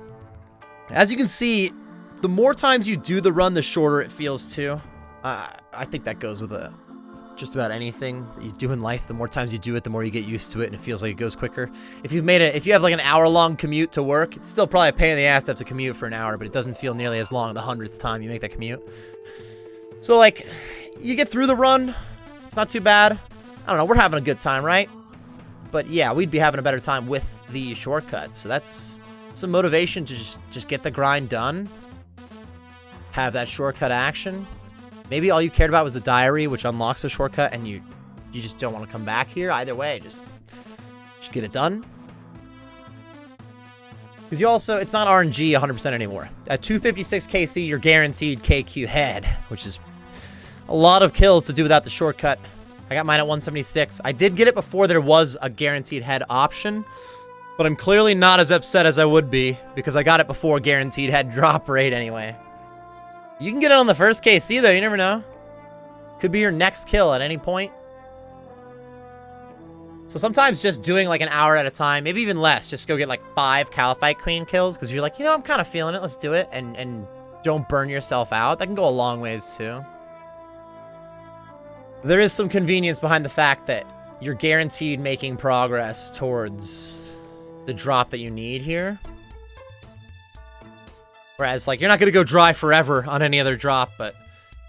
A: As you can see, the more times you do the run, the shorter it feels too. I think that goes with just about anything that you do in life. The more times you do it, the more you get used to it, and it feels like it goes quicker. If you have like an hour-long commute to work, it's still probably a pain in the ass to have to commute for an hour, but it doesn't feel nearly as long the 100th time you make that commute. So, like, you get through the run. It's not too bad. I don't know. We're having a good time, right? But, yeah, we'd be having a better time with the shortcut. So that's some motivation to just get the grind done. Have that shortcut action. Maybe all you cared about was the diary, which unlocks the shortcut, and you just don't want to come back here. Either way, just get it done. Because you also, it's not RNG 100% anymore. At 256 KC, you're guaranteed KQ head, which is a lot of kills to do without the shortcut. I got mine at 176. I did get it before there was a guaranteed head option, but I'm clearly not as upset as I would be because I got it before guaranteed head drop rate anyway. You can get it on the first KC though, you never know. Could be your next kill at any point. So sometimes just doing like an hour at a time, maybe even less, just go get like 5 Kalphite Queen kills because you're like, you know, I'm kind of feeling it, let's do it, and don't burn yourself out. That can go a long ways too. There is some convenience behind the fact that you're guaranteed making progress towards the drop that you need here. Whereas, like, you're not going to go dry forever on any other drop, but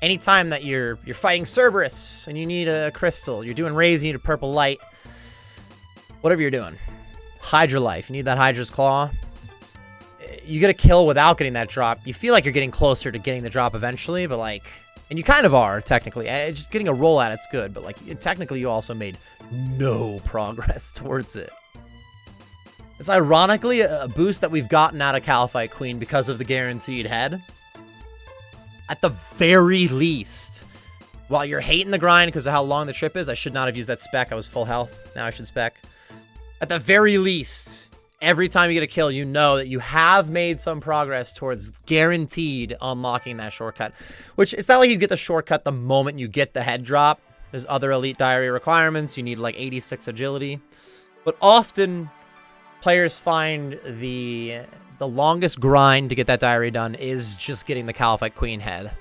A: anytime that you're fighting Cerberus and you need a crystal, you're doing Raise, you need a purple light, whatever you're doing. Hydra life, you need that Hydra's claw. You get a kill without getting that drop. You feel like you're getting closer to getting the drop eventually, but like, and you kind of are, technically. Just getting a roll at it's good, but like, technically you also made no progress towards it. It's ironically a boost that we've gotten out of Kalphite Queen because of the guaranteed head. At the very least, while you're hating the grind because of how long the trip is, I should not have used that spec. I was full health. Now I should spec. At the very least, every time you get a kill, you know that you have made some progress towards guaranteed unlocking that shortcut. Which, it's not like you get the shortcut the moment you get the head drop. There's other elite diary requirements. You need like 86 agility. But often, players find the longest grind to get that diary done is just getting the Kalphite Queen head.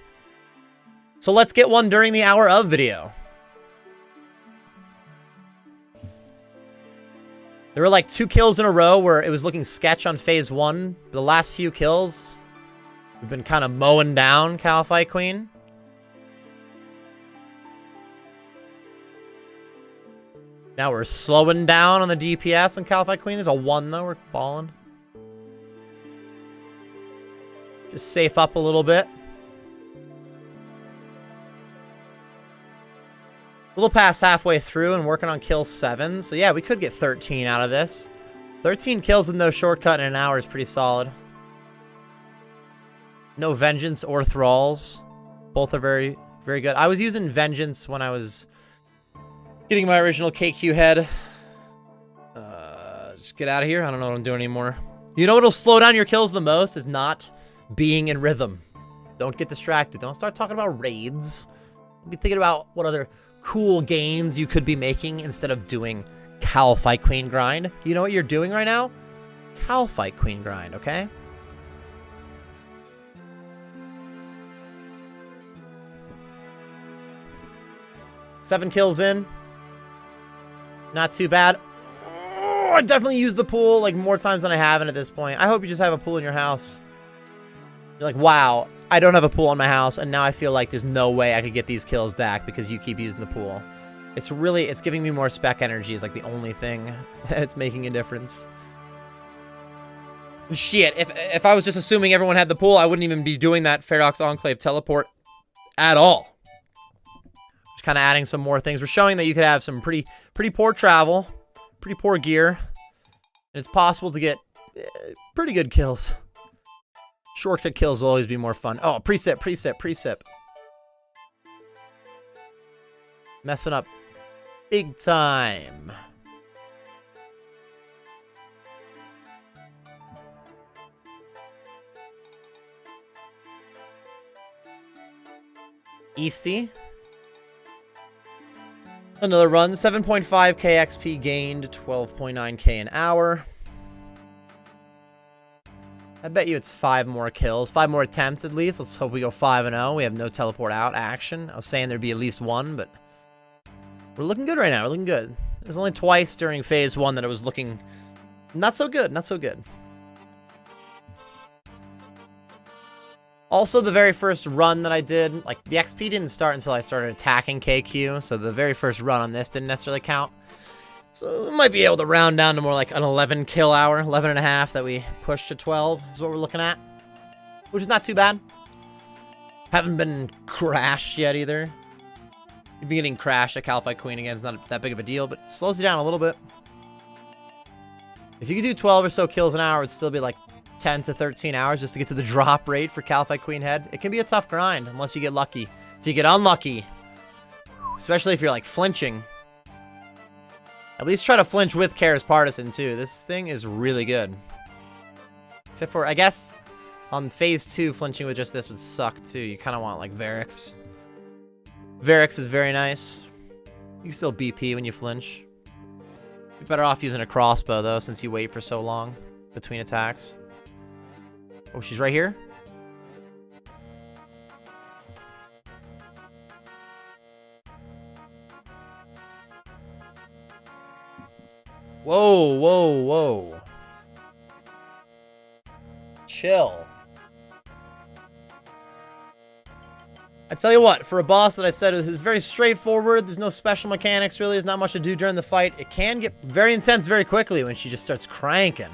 A: So let's get one during the Hour of video. There were like 2 kills in a row where it was looking sketch on phase 1. The last few kills, we've been kind of mowing down Kalphite Queen. Now we're slowing down on the DPS on Kalphite Queen. There's a 1 though, we're balling. Just safe up a little bit. A little past halfway through and working on kill 7. So yeah, we could get 13 out of this. 13 kills with no shortcut in an hour is pretty solid. No Vengeance or Thralls. Both are very, very good. I was using Vengeance when I was getting my original KQ head. Just get out of here. I don't know what I'm doing anymore. You know what'll slow down your kills the most is not being in rhythm. Don't get distracted. Don't start talking about raids. Be thinking about what other cool gains you could be making instead of doing Kalphite Queen grind. You know what you're doing right now? Kalphite Queen grind, okay? Seven kills in. Not too bad. Oh, I definitely used the pool like more times than I haven't at this point. I hope you just have a pool in your house. You're like, wow, I don't have a pool in my house, and now I feel like there's no way I could get these kills back because you keep using the pool. It's giving me more spec energy is like the only thing that's making a difference. And shit, if I was just assuming everyone had the pool, I wouldn't even be doing that Ferox Enclave teleport at all. Just kind of adding some more things. We're showing that you could have some pretty poor travel, pretty poor gear, and it's possible to get pretty good kills. Shortcut kills will always be more fun. Oh, precip. Messing up big time. Easty. Another run. 7.5k XP gained, 12.9k an hour. I bet you it's 5 more kills. 5 more attempts at least. Let's hope we go 5-0. We have no teleport out action. I was saying there'd be at least 1, but we're looking good right now. We're looking good. There's only twice during phase 1 that it was looking not so good. Not so good. Also, the very first run that I did, like, the XP didn't start until I started attacking KQ, so the very first run on this didn't necessarily count. So we might be able to round down to more like an 11 kill hour, 11 and a half that we push to 12 is what we're looking at, which is not too bad. Haven't been crashed yet either. You've been getting crashed at Kalphite Queen again. It's not that big of a deal, but it slows you down a little bit. If you could do 12 or so kills an hour, it'd still be like 10 to 13 hours just to get to the drop rate for Kalphite Queen head. It can be a tough grind unless you get lucky. If you get unlucky, especially if you're like flinching, at least try to flinch with Kara's Partisan too. This thing is really good. Except for, I guess, on phase 2, flinching with just this would suck too. You kind of want like Varix. Varix is very nice. You can still BP when you flinch. You're better off using a crossbow though, since you wait for so long between attacks. Oh, she's right here? Whoa, whoa, whoa. Chill. I tell you what, for a boss that I said is very straightforward, there's no special mechanics really, there's not much to do during the fight, it can get very intense very quickly when she just starts cranking.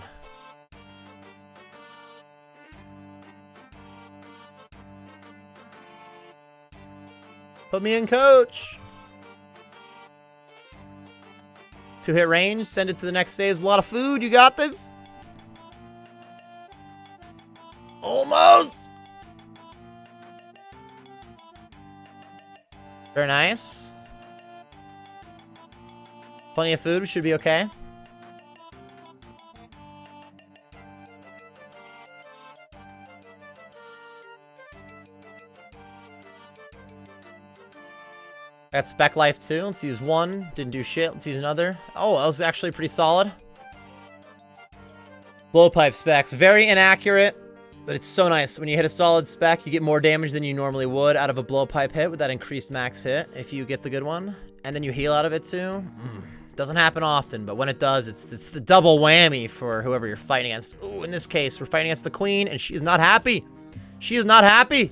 A: Put me in, coach. 2-hit range, send it to the next phase. A lot of food, you got this? Almost. Very nice. Plenty of food, we should be okay. Got spec life too. Let's use one. Didn't do shit. Let's use another. Oh, that was actually pretty solid. Blowpipe specs. Very inaccurate, but it's so nice. When you hit a solid spec, you get more damage than you normally would out of a blowpipe hit with that increased max hit if you get the good one. And then you heal out of it too. Doesn't happen often, but when it does, it's the double whammy for whoever you're fighting against. Ooh, in this case, we're fighting against the queen, and she is not happy. She is not happy.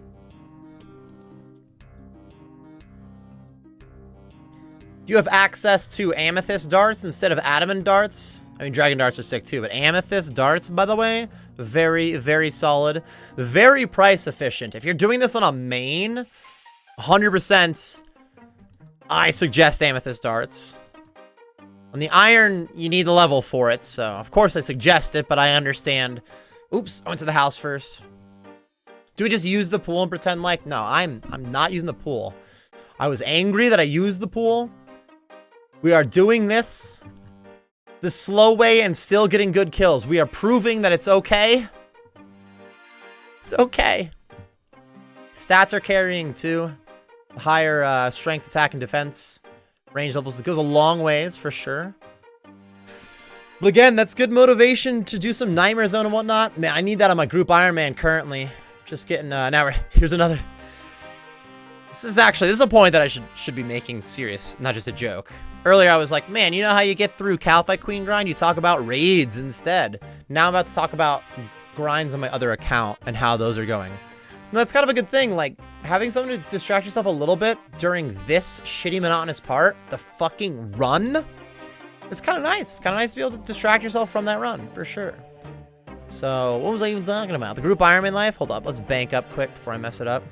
A: Do you have access to amethyst darts instead of adamant darts? I mean, dragon darts are sick too, but amethyst darts, by the way, very, very solid. Very price efficient. If you're doing this on a main, 100%, I suggest amethyst darts. On the iron, you need the level for it, so of course I suggest it, but I understand. Oops, I went to the house first. Do we just use the pool and pretend like? No, I'm not using the pool. I was angry that I used the pool. We are doing this the slow way and still getting good kills. We are proving that it's okay. It's okay. Stats are carrying too. Higher strength, attack, and defense. Range levels. It goes a long ways for sure. But again, that's good motivation to do some Nightmare Zone and whatnot. Man, I need that on my group Ironman currently. Just getting, here's another. This is a point that I should be making serious, not just a joke. Earlier I was like, man, you know how you get through Kalphite Queen grind? You talk about raids instead. Now I'm about to talk about grinds on my other account and how those are going. And that's kind of a good thing, like, having something to distract yourself a little bit during this shitty monotonous part, the fucking run, it's kind of nice. It's kind of nice to be able to distract yourself from that run, for sure. So, what was I even talking about? The group Ironman life? Hold up, let's bank up quick before I mess it up.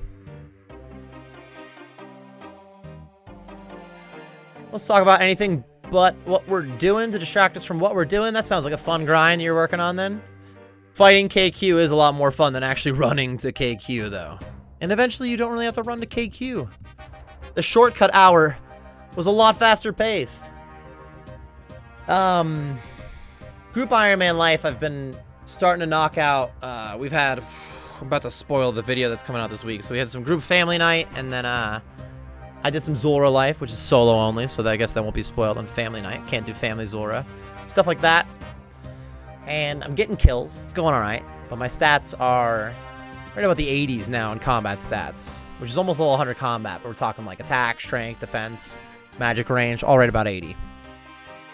A: Let's talk about anything but what we're doing to distract us from what we're doing. That sounds like a fun grind you're working on then. Fighting KQ is a lot more fun than actually running to KQ though. And eventually you don't really have to run to KQ. The shortcut hour was a lot faster paced. Group Ironman life, I've been starting to knock out. I'm about to spoil the video that's coming out this week. So we had some group family night, and then I did some Zora life, which is solo only, so I guess that won't be spoiled on family night. Can't do family Zora. Stuff like that. And I'm getting kills. It's going alright. But my stats are right about the 80s now in combat stats, which is almost level 100 combat, but we're talking like attack, strength, defense, magic range, all right about 80.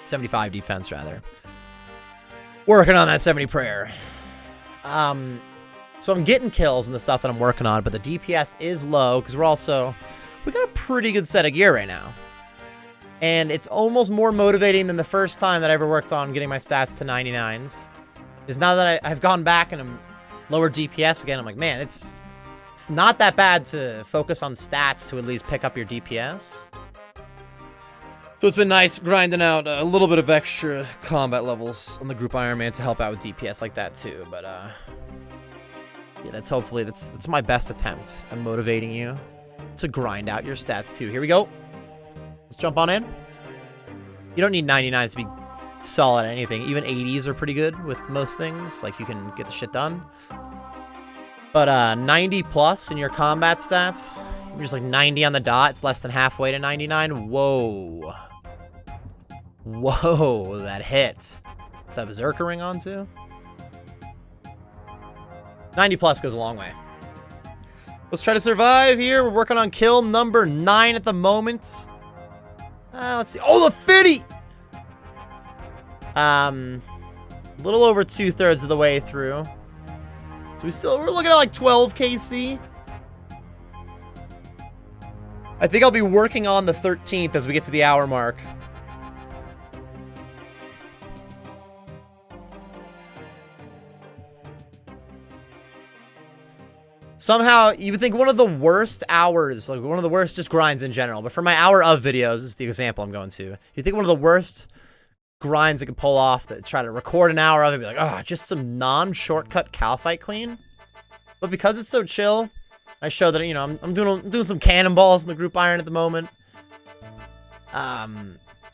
A: 75 defense, rather. Working on that 70 prayer. So I'm getting kills in the stuff that I'm working on, but the DPS is low, because we got a pretty good set of gear right now. And it's almost more motivating than the first time that I ever worked on getting my stats to 99s. Is now that I've gone back and I'm lower DPS again, I'm like, man, It's not that bad to focus on stats to at least pick up your DPS. So it's been nice grinding out a little bit of extra combat levels on the group Ironman to help out with DPS like that too. But yeah, that's my best attempt at motivating you to grind out your stats too. Here we go. Let's jump on in. You don't need 99s to be solid at anything. Even 80s are pretty good with most things. Like, you can get the shit done. But 90 plus in your combat stats, you're just like 90 on the dot. It's less than halfway to 99. Whoa. Whoa, that hit. That Berserker ring onto. 90 plus goes a long way. Let's try to survive here. We're working on kill number 9 at the moment. Let's see. Oh, the 50! A little over 2/3 of the way through. So we're looking at like 12 KC. I think I'll be working on the 13th as we get to the hour mark. Somehow, you would think one of the worst hours, like one of the worst just grinds in general, but for my hour of videos, this is the example I'm going to. You think one of the worst grinds I could pull off, that try to record an hour of it, be like, oh, just some non-shortcut Kalphite Queen. But because it's so chill, I show that, you know, I'm doing some cannonballs in the group iron at the moment. I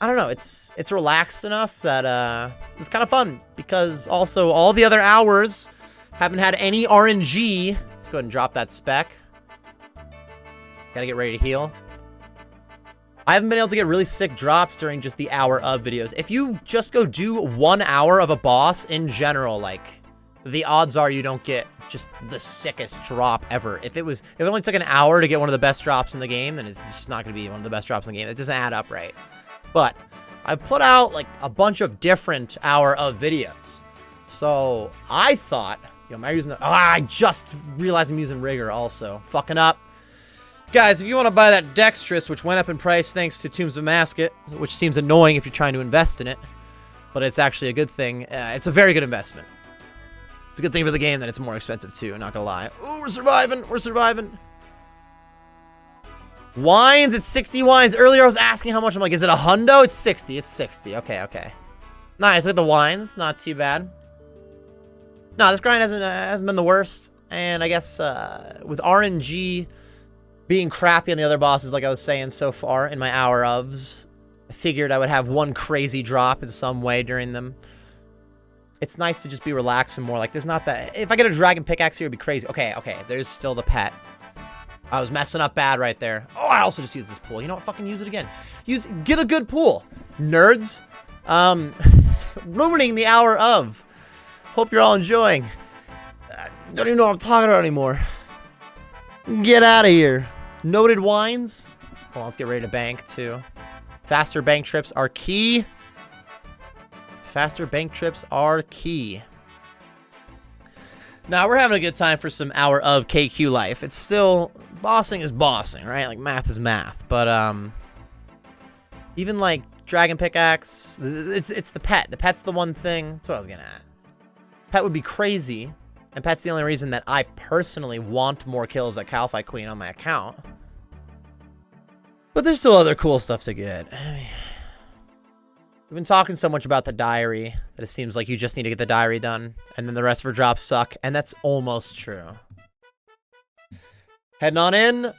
A: don't know, it's relaxed enough that it's kind of fun, because also all the other hours haven't had any RNG. Let's go ahead and drop that spec. Gotta get ready to heal. I haven't been able to get really sick drops during just the hour of videos. If you just go do 1 hour of a boss in general, like, the odds are you don't get just the sickest drop ever. If it only took an hour to get one of the best drops in the game, then it's just not going to be one of the best drops in the game. It doesn't add up right. But I've put out like a bunch of different hour of videos. So I thought, yo, am I using the, I just realized I'm using Rigor also. Fucking up. Guys, if you want to buy that Dextrous, which went up in price thanks to Tombs of Masket, which seems annoying if you're trying to invest in it, but it's actually a good thing. It's a very good investment. It's a good thing for the game that it's more expensive too, not gonna lie. Oh, we're surviving. We're surviving. Wines, it's 60 wines. Earlier I was asking how much. I'm like, is it a hundo? It's 60. It's 60. Okay, okay. Nice. Look at the wines. Not too bad. No, this grind hasn't been the worst. And I guess with RNG being crappy on the other bosses, like I was saying so far in my hour ofs, I figured I would have one crazy drop in some way during them. It's nice to just be relaxed and more like, there's not that. If I get a dragon pickaxe here, it'd be crazy. Okay, okay, there's still the pet. I was messing up bad right there. Oh, I also just used this pool. You know what? Fucking use it again. Get a good pool. Nerds. Ruining the hour of. Hope you're all enjoying. Don't even know what I'm talking about anymore. Get out of here. Noted wines. Well, let's get ready to bank too. Faster bank trips are key. Faster bank trips are key. Now, we're having a good time for some hour of KQ life. It's still, bossing is bossing, right? Like, math is math. But, even, like, dragon pickaxe, it's the pet. The pet's the one thing. That's what I was getting at. Pet would be crazy, and pet's the only reason that I personally want more kills at Kalphite Queen on my account. But there's still other cool stuff to get. I mean, we've been talking so much about the diary that it seems like you just need to get the diary done, and then the rest of her drops suck, and that's almost true. Heading on in.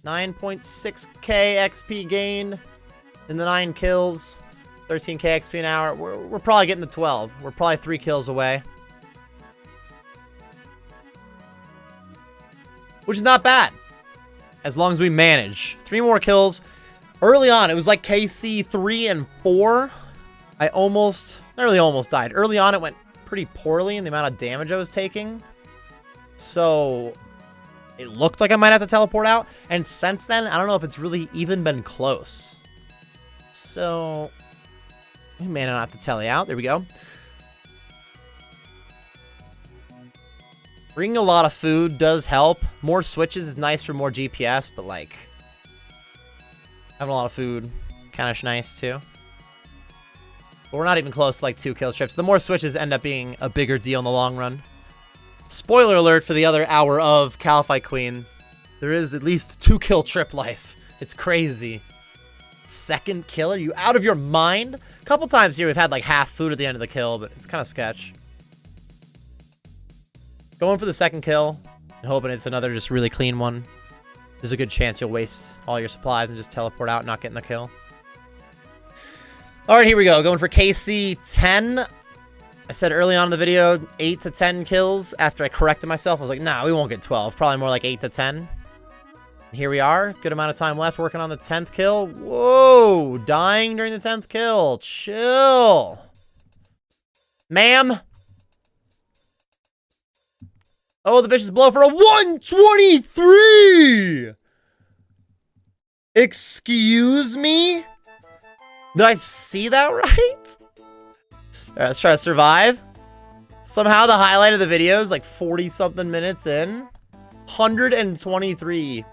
A: 9.6k XP gain in the 9 kills. 13k XP an hour. We're probably getting the 12. We're probably 3 kills away. Which is not bad. As long as we manage. 3 more kills. Early on, it was like KC 3 and 4. I almost, not really almost died. Early on, it went pretty poorly in the amount of damage I was taking. So, it looked like I might have to teleport out. And since then, I don't know if it's really even been close. So, we may not have to tele out. There we go. Bringing a lot of food does help. More switches is nice for more GPS, but like, having a lot of food, kind of nice too. But we're not even close to like 2 kill trips. The more switches end up being a bigger deal in the long run. Spoiler alert for the other hour of Kalphite Queen. There is at least 2 kill trip life. It's crazy. Second kill? Are you out of your mind? A couple times here we've had like half food at the end of the kill, but it's kind of sketch. Going for the second kill and hoping it's another just really clean one. There's a good chance you'll waste all your supplies and just teleport out and not getting the kill. All right, here we go. Going for KC 10. I said early on in the video, 8 to 10 kills. After I corrected myself, I was like, nah, we won't get 12. Probably more like 8 to 10. And here we are. Good amount of time left working on the 10th kill. Whoa, dying during the 10th kill. Chill. Ma'am. Oh, the vicious blow for a 123. Excuse me? Did I see that right? All right, let's try to survive. Somehow the highlight of the video is like 40-something minutes in. 123.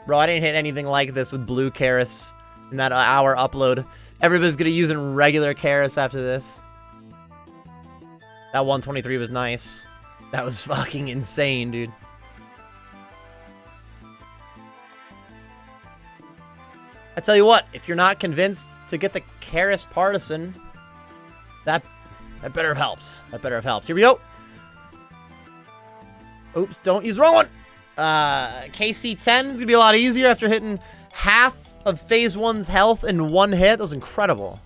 A: Bro, I didn't hit anything like this with blue Karis in that hour upload. Everybody's going to use in regular Karis after this. That 123 was nice. That was fucking insane, dude. I tell you what, if you're not convinced to get the Karis Partisan, that better have helped. That better have helped. Here we go. Oops, don't use the wrong one. KC 10 is going to be a lot easier after hitting half of Phase 1's health in one hit. That was incredible.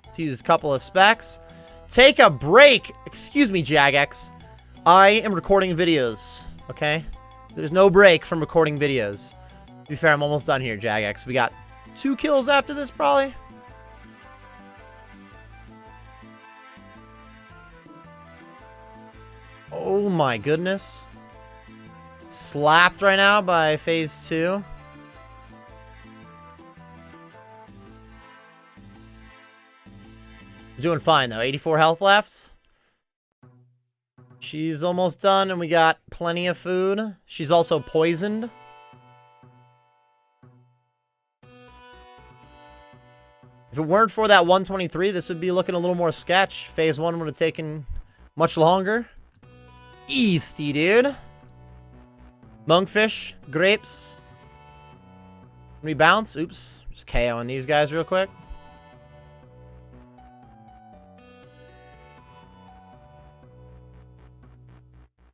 A: Let's use a couple of specs. Take a break. Excuse me, Jagex. I am recording videos, okay? There's no break from recording videos. To be fair, I'm almost done here, Jagex. We got 2 kills after this, probably. Oh my goodness. Slapped right now by Phase 2. Doing fine, though. 84 health left. She's almost done, and we got plenty of food. She's also poisoned. If it weren't for that 123, this would be looking a little more sketch. Phase 1 would have taken much longer. Easty, dude. Monkfish. Grapes. We bounce. Oops. Just KOing these guys real quick.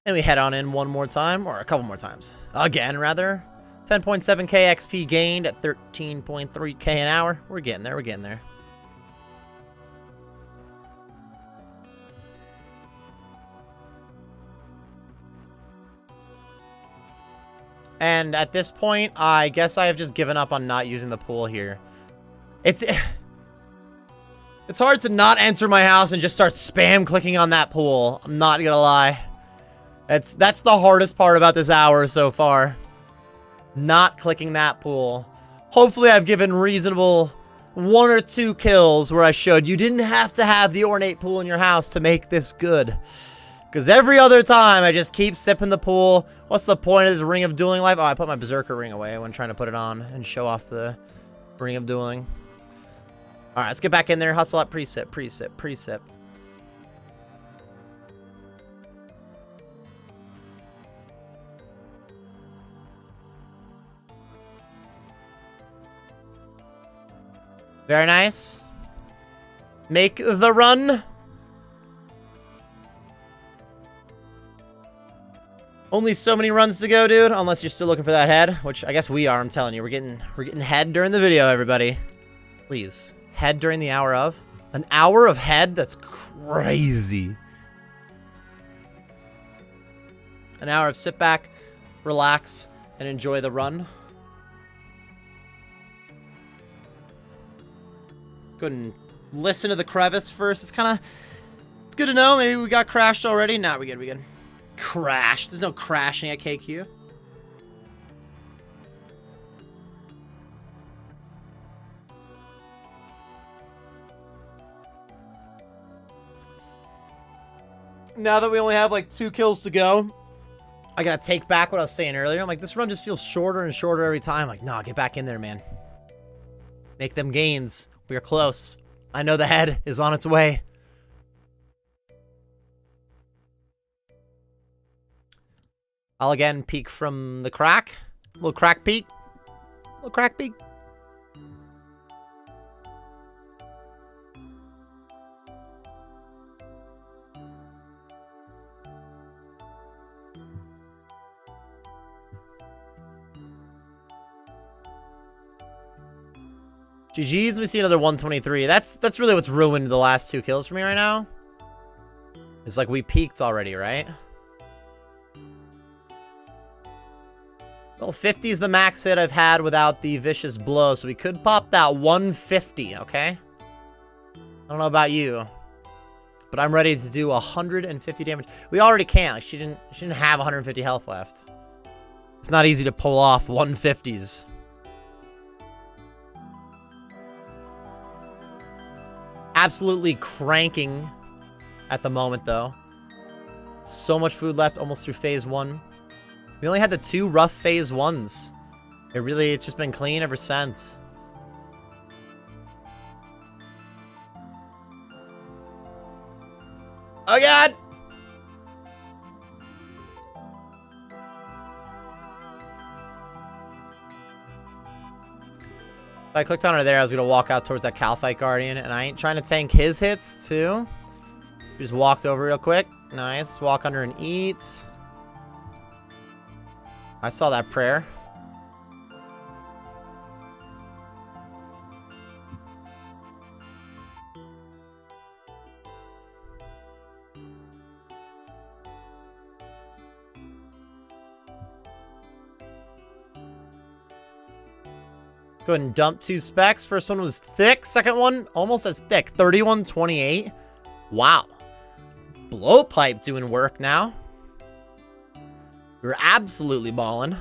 A: And we head on in one more time, or a couple more times. Again, rather. 10.7k XP gained at 13.3k an hour. We're getting there, we're getting there. And at this point, I guess I have just given up on not using the pool here. It's hard to not enter my house and just start spam clicking on that pool. I'm not gonna lie. That's the hardest part about this hour so far. Not clicking that pool. Hopefully I've given reasonable 1 or 2 kills where I showed you didn't have to have the ornate pool in your house to make this good. Because every other time I just keep sipping the pool. What's the point of this Ring of Dueling life? Oh, I put my Berserker ring away when trying to put it on and show off the Ring of Dueling. Alright, let's get back in there. Hustle up. Precip, precip, precip. Very nice. Make the run. Only so many runs to go, dude. Unless you're still looking for that head, which I guess we are. I'm telling you, we're getting head during the video, everybody. Please, head during the hour of. An hour of head? That's crazy. An hour of sit back, relax, and enjoy the run. Go ahead and listen to the crevice first. It's good to know. Maybe we got crashed already. Nah, we good. Crashed. There's no crashing at KQ. Now that we only have like 2 kills to go, I gotta take back what I was saying earlier. I'm like, this run just feels shorter and shorter every time. Like, nah, get back in there, man. Make them gains. We are close. I know the head is on its way. I'll again peek from the crack. Little crack peek. Little crack peek. GG's, we see another 123. That's really what's ruined the last 2 kills for me right now. It's like we peaked already, right? Well, 50 is the max hit I've had without the vicious blow, so we could pop that 150, okay? I don't know about you, but I'm ready to do 150 damage. We already can. Like, she didn't have 150 health left. It's not easy to pull off 150s. Absolutely cranking at the moment, though. So much food left, almost through phase 1. We only had the 2 rough phase 1s. It's just been clean ever since. Oh, God! If I clicked on her there, I was going to walk out towards that Kalphite Guardian, and I ain't trying to tank his hits, too. We just walked over real quick. Nice. Walk under and eat. I saw that prayer. Go ahead and dump 2 specs. First one was thick. Second one, almost as thick. 3128. Wow. Blowpipe doing work now. We're absolutely balling.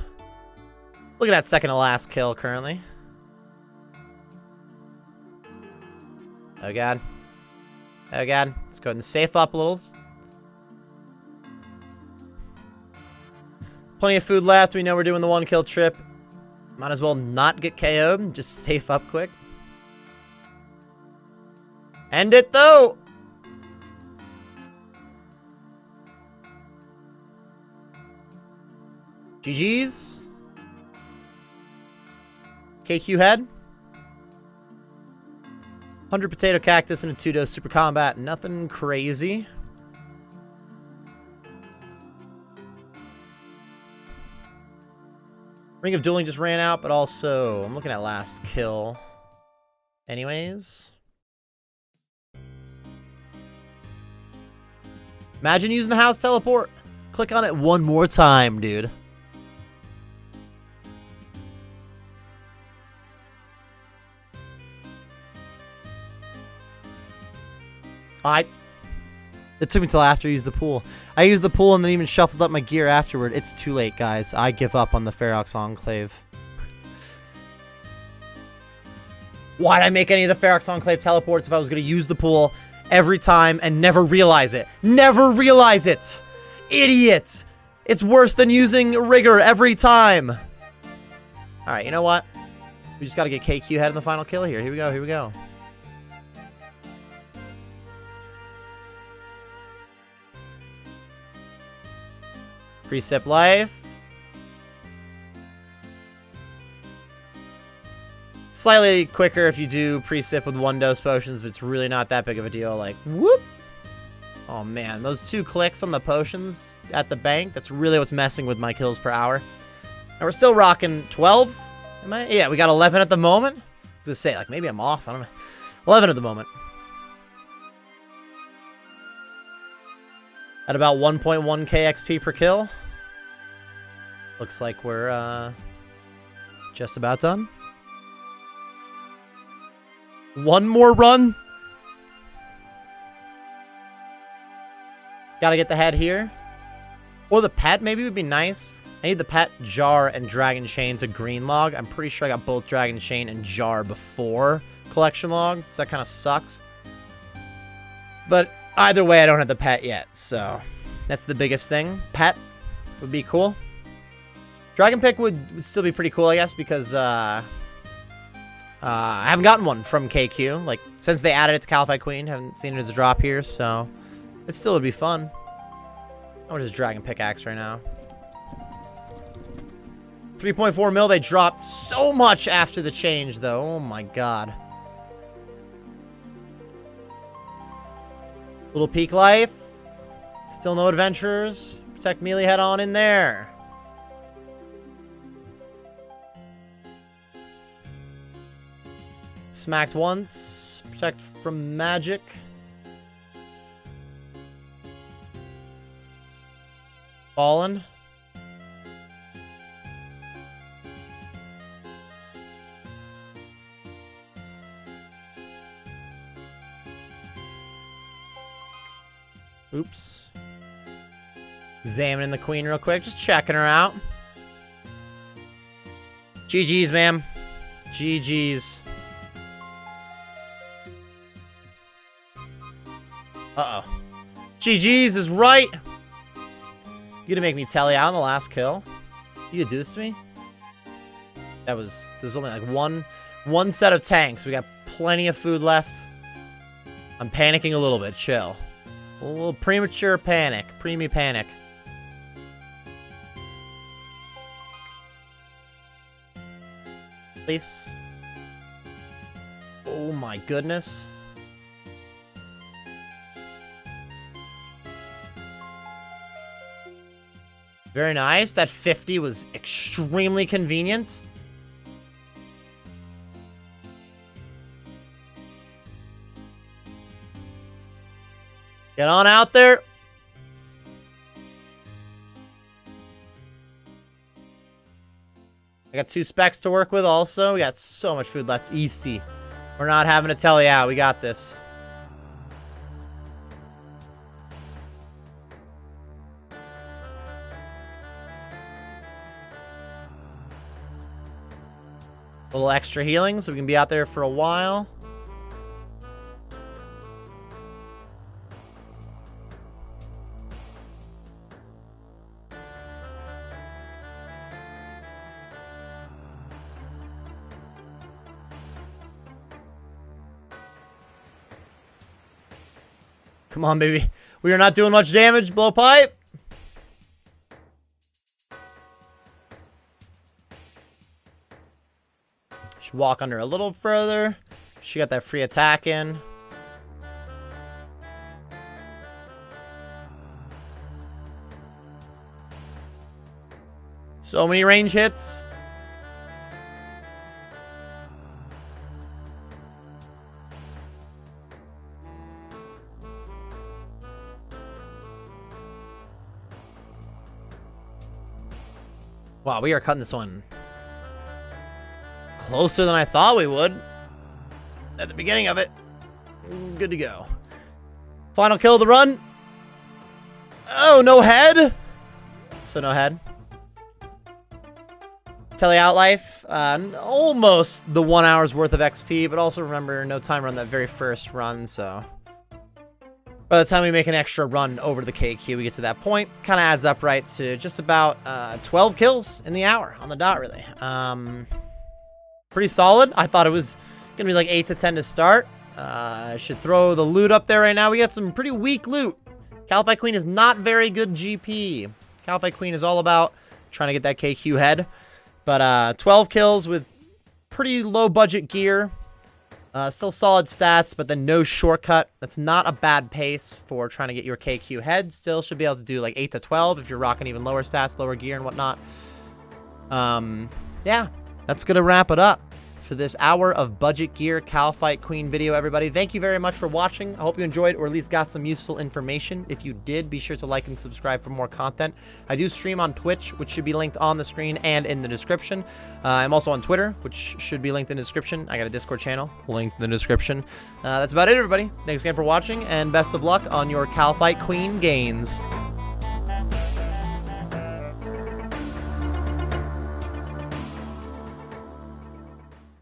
A: Look at that second to last kill currently. Oh, God. Oh, God. Let's go ahead and safe up a little. Plenty of food left. We know we're doing the 1 kill trip. Might as well not get KO'd. Just safe up quick. End it, though. GG's. KQ head. 100 potato cactus and a 2-dose super combat. Nothing crazy. Ring of Dueling just ran out, but also I'm looking at last kill. Anyways. Imagine using the house teleport. Click on it one more time, dude. It took me till after I used the pool. I used the pool and then even shuffled up my gear afterward. It's too late, guys. I give up on the Ferox Enclave. Why'd I make any of the Ferox Enclave teleports if I was going to use the pool every time and never realize it? Never realize it! Idiot! It's worse than using Rigor every time. Alright, you know what? We just got to get KQ head in the final kill here. Here we go, here we go. Precip life. Slightly quicker if you do precip with 1-dose potions, but it's really not that big of a deal. Like, whoop. Oh, man. Those 2 clicks on the potions at the bank, that's really what's messing with my kills per hour. And we're still rocking 12. Am I? Yeah, we got 11 at the moment. I was going to say, like, maybe I'm off. I don't know. 11 at the moment. At about 1.1k XP per kill. Looks like we're just about done. 1 more run. Gotta get the head here. Or the pet maybe would be nice. I need the pet, jar, and dragon chain to green log. I'm pretty sure I got both dragon chain and jar before collection log, so that kind of sucks. But either way, I don't have the pet yet, so that's the biggest thing. Pet would be cool. Dragon pick would still be pretty cool, I guess, because I haven't gotten one from KQ. Like, since they added it to Kalphite Queen, haven't seen it as a drop here, so it still would be fun. How much is Dragon Pickaxe right now? 3.4 mil, they dropped so much after the change, though. Oh my god. Little peak life. Still no adventurers. Protect melee head on in there. Smacked once. Protect from magic. Fallen. Oops. Examining the queen real quick. Just checking her out. GG's, ma'am. GG's. Uh-oh. GG's is right. You gonna make me tally out on the last kill? You gonna do this to me? There's only like one set of tanks. We got plenty of food left. I'm panicking a little bit. Chill. A little premature panic. Preemie panic. Please. Oh my goodness. Very nice. That 50 was extremely convenient. Get on out there. I got 2 specs to work with also. We got so much food left. Easy. We're not having to tell you out. We got this. A little extra healing so we can be out there for a while. Come on, baby. We are not doing much damage. Blowpipe. Should walk under a little further. She got that free attack in. So many range hits. Wow, we are cutting this one closer than I thought we would at the beginning of it. Good to go. Final kill of the run. Oh, no head. So no head. Tele out life. Almost the 1 hour's worth of XP, but also remember, no timer on that very first run, so by the time we make an extra run over to the KQ, we get to that point. Kind of adds up right to just about 12 kills in the hour on the dot, really. Pretty solid. I thought it was going to be like 8 to 10 to start. I should throw the loot up there right now. We got some pretty weak loot. Kalphite Queen is not very good GP. Kalphite Queen is all about trying to get that KQ head. But 12 kills with pretty low budget gear. Still solid stats, but then no shortcut. That's not a bad pace for trying to get your KQ head. Still should be able to do like 8 to 12 if you're rocking even lower stats, lower gear and whatnot. Yeah, that's going to wrap it up for this hour of budget gear Kalphite Queen video, everybody. Thank you very much for watching. I hope you enjoyed or at least got some useful information. If you did, be sure to like and subscribe for more content. I do stream on Twitch, which should be linked on the screen and in the description. I'm also on Twitter, which should be linked in the description. I got a Discord channel linked in the description. That's about it, everybody. Thanks again for watching, and best of luck on your Kalphite Queen gains.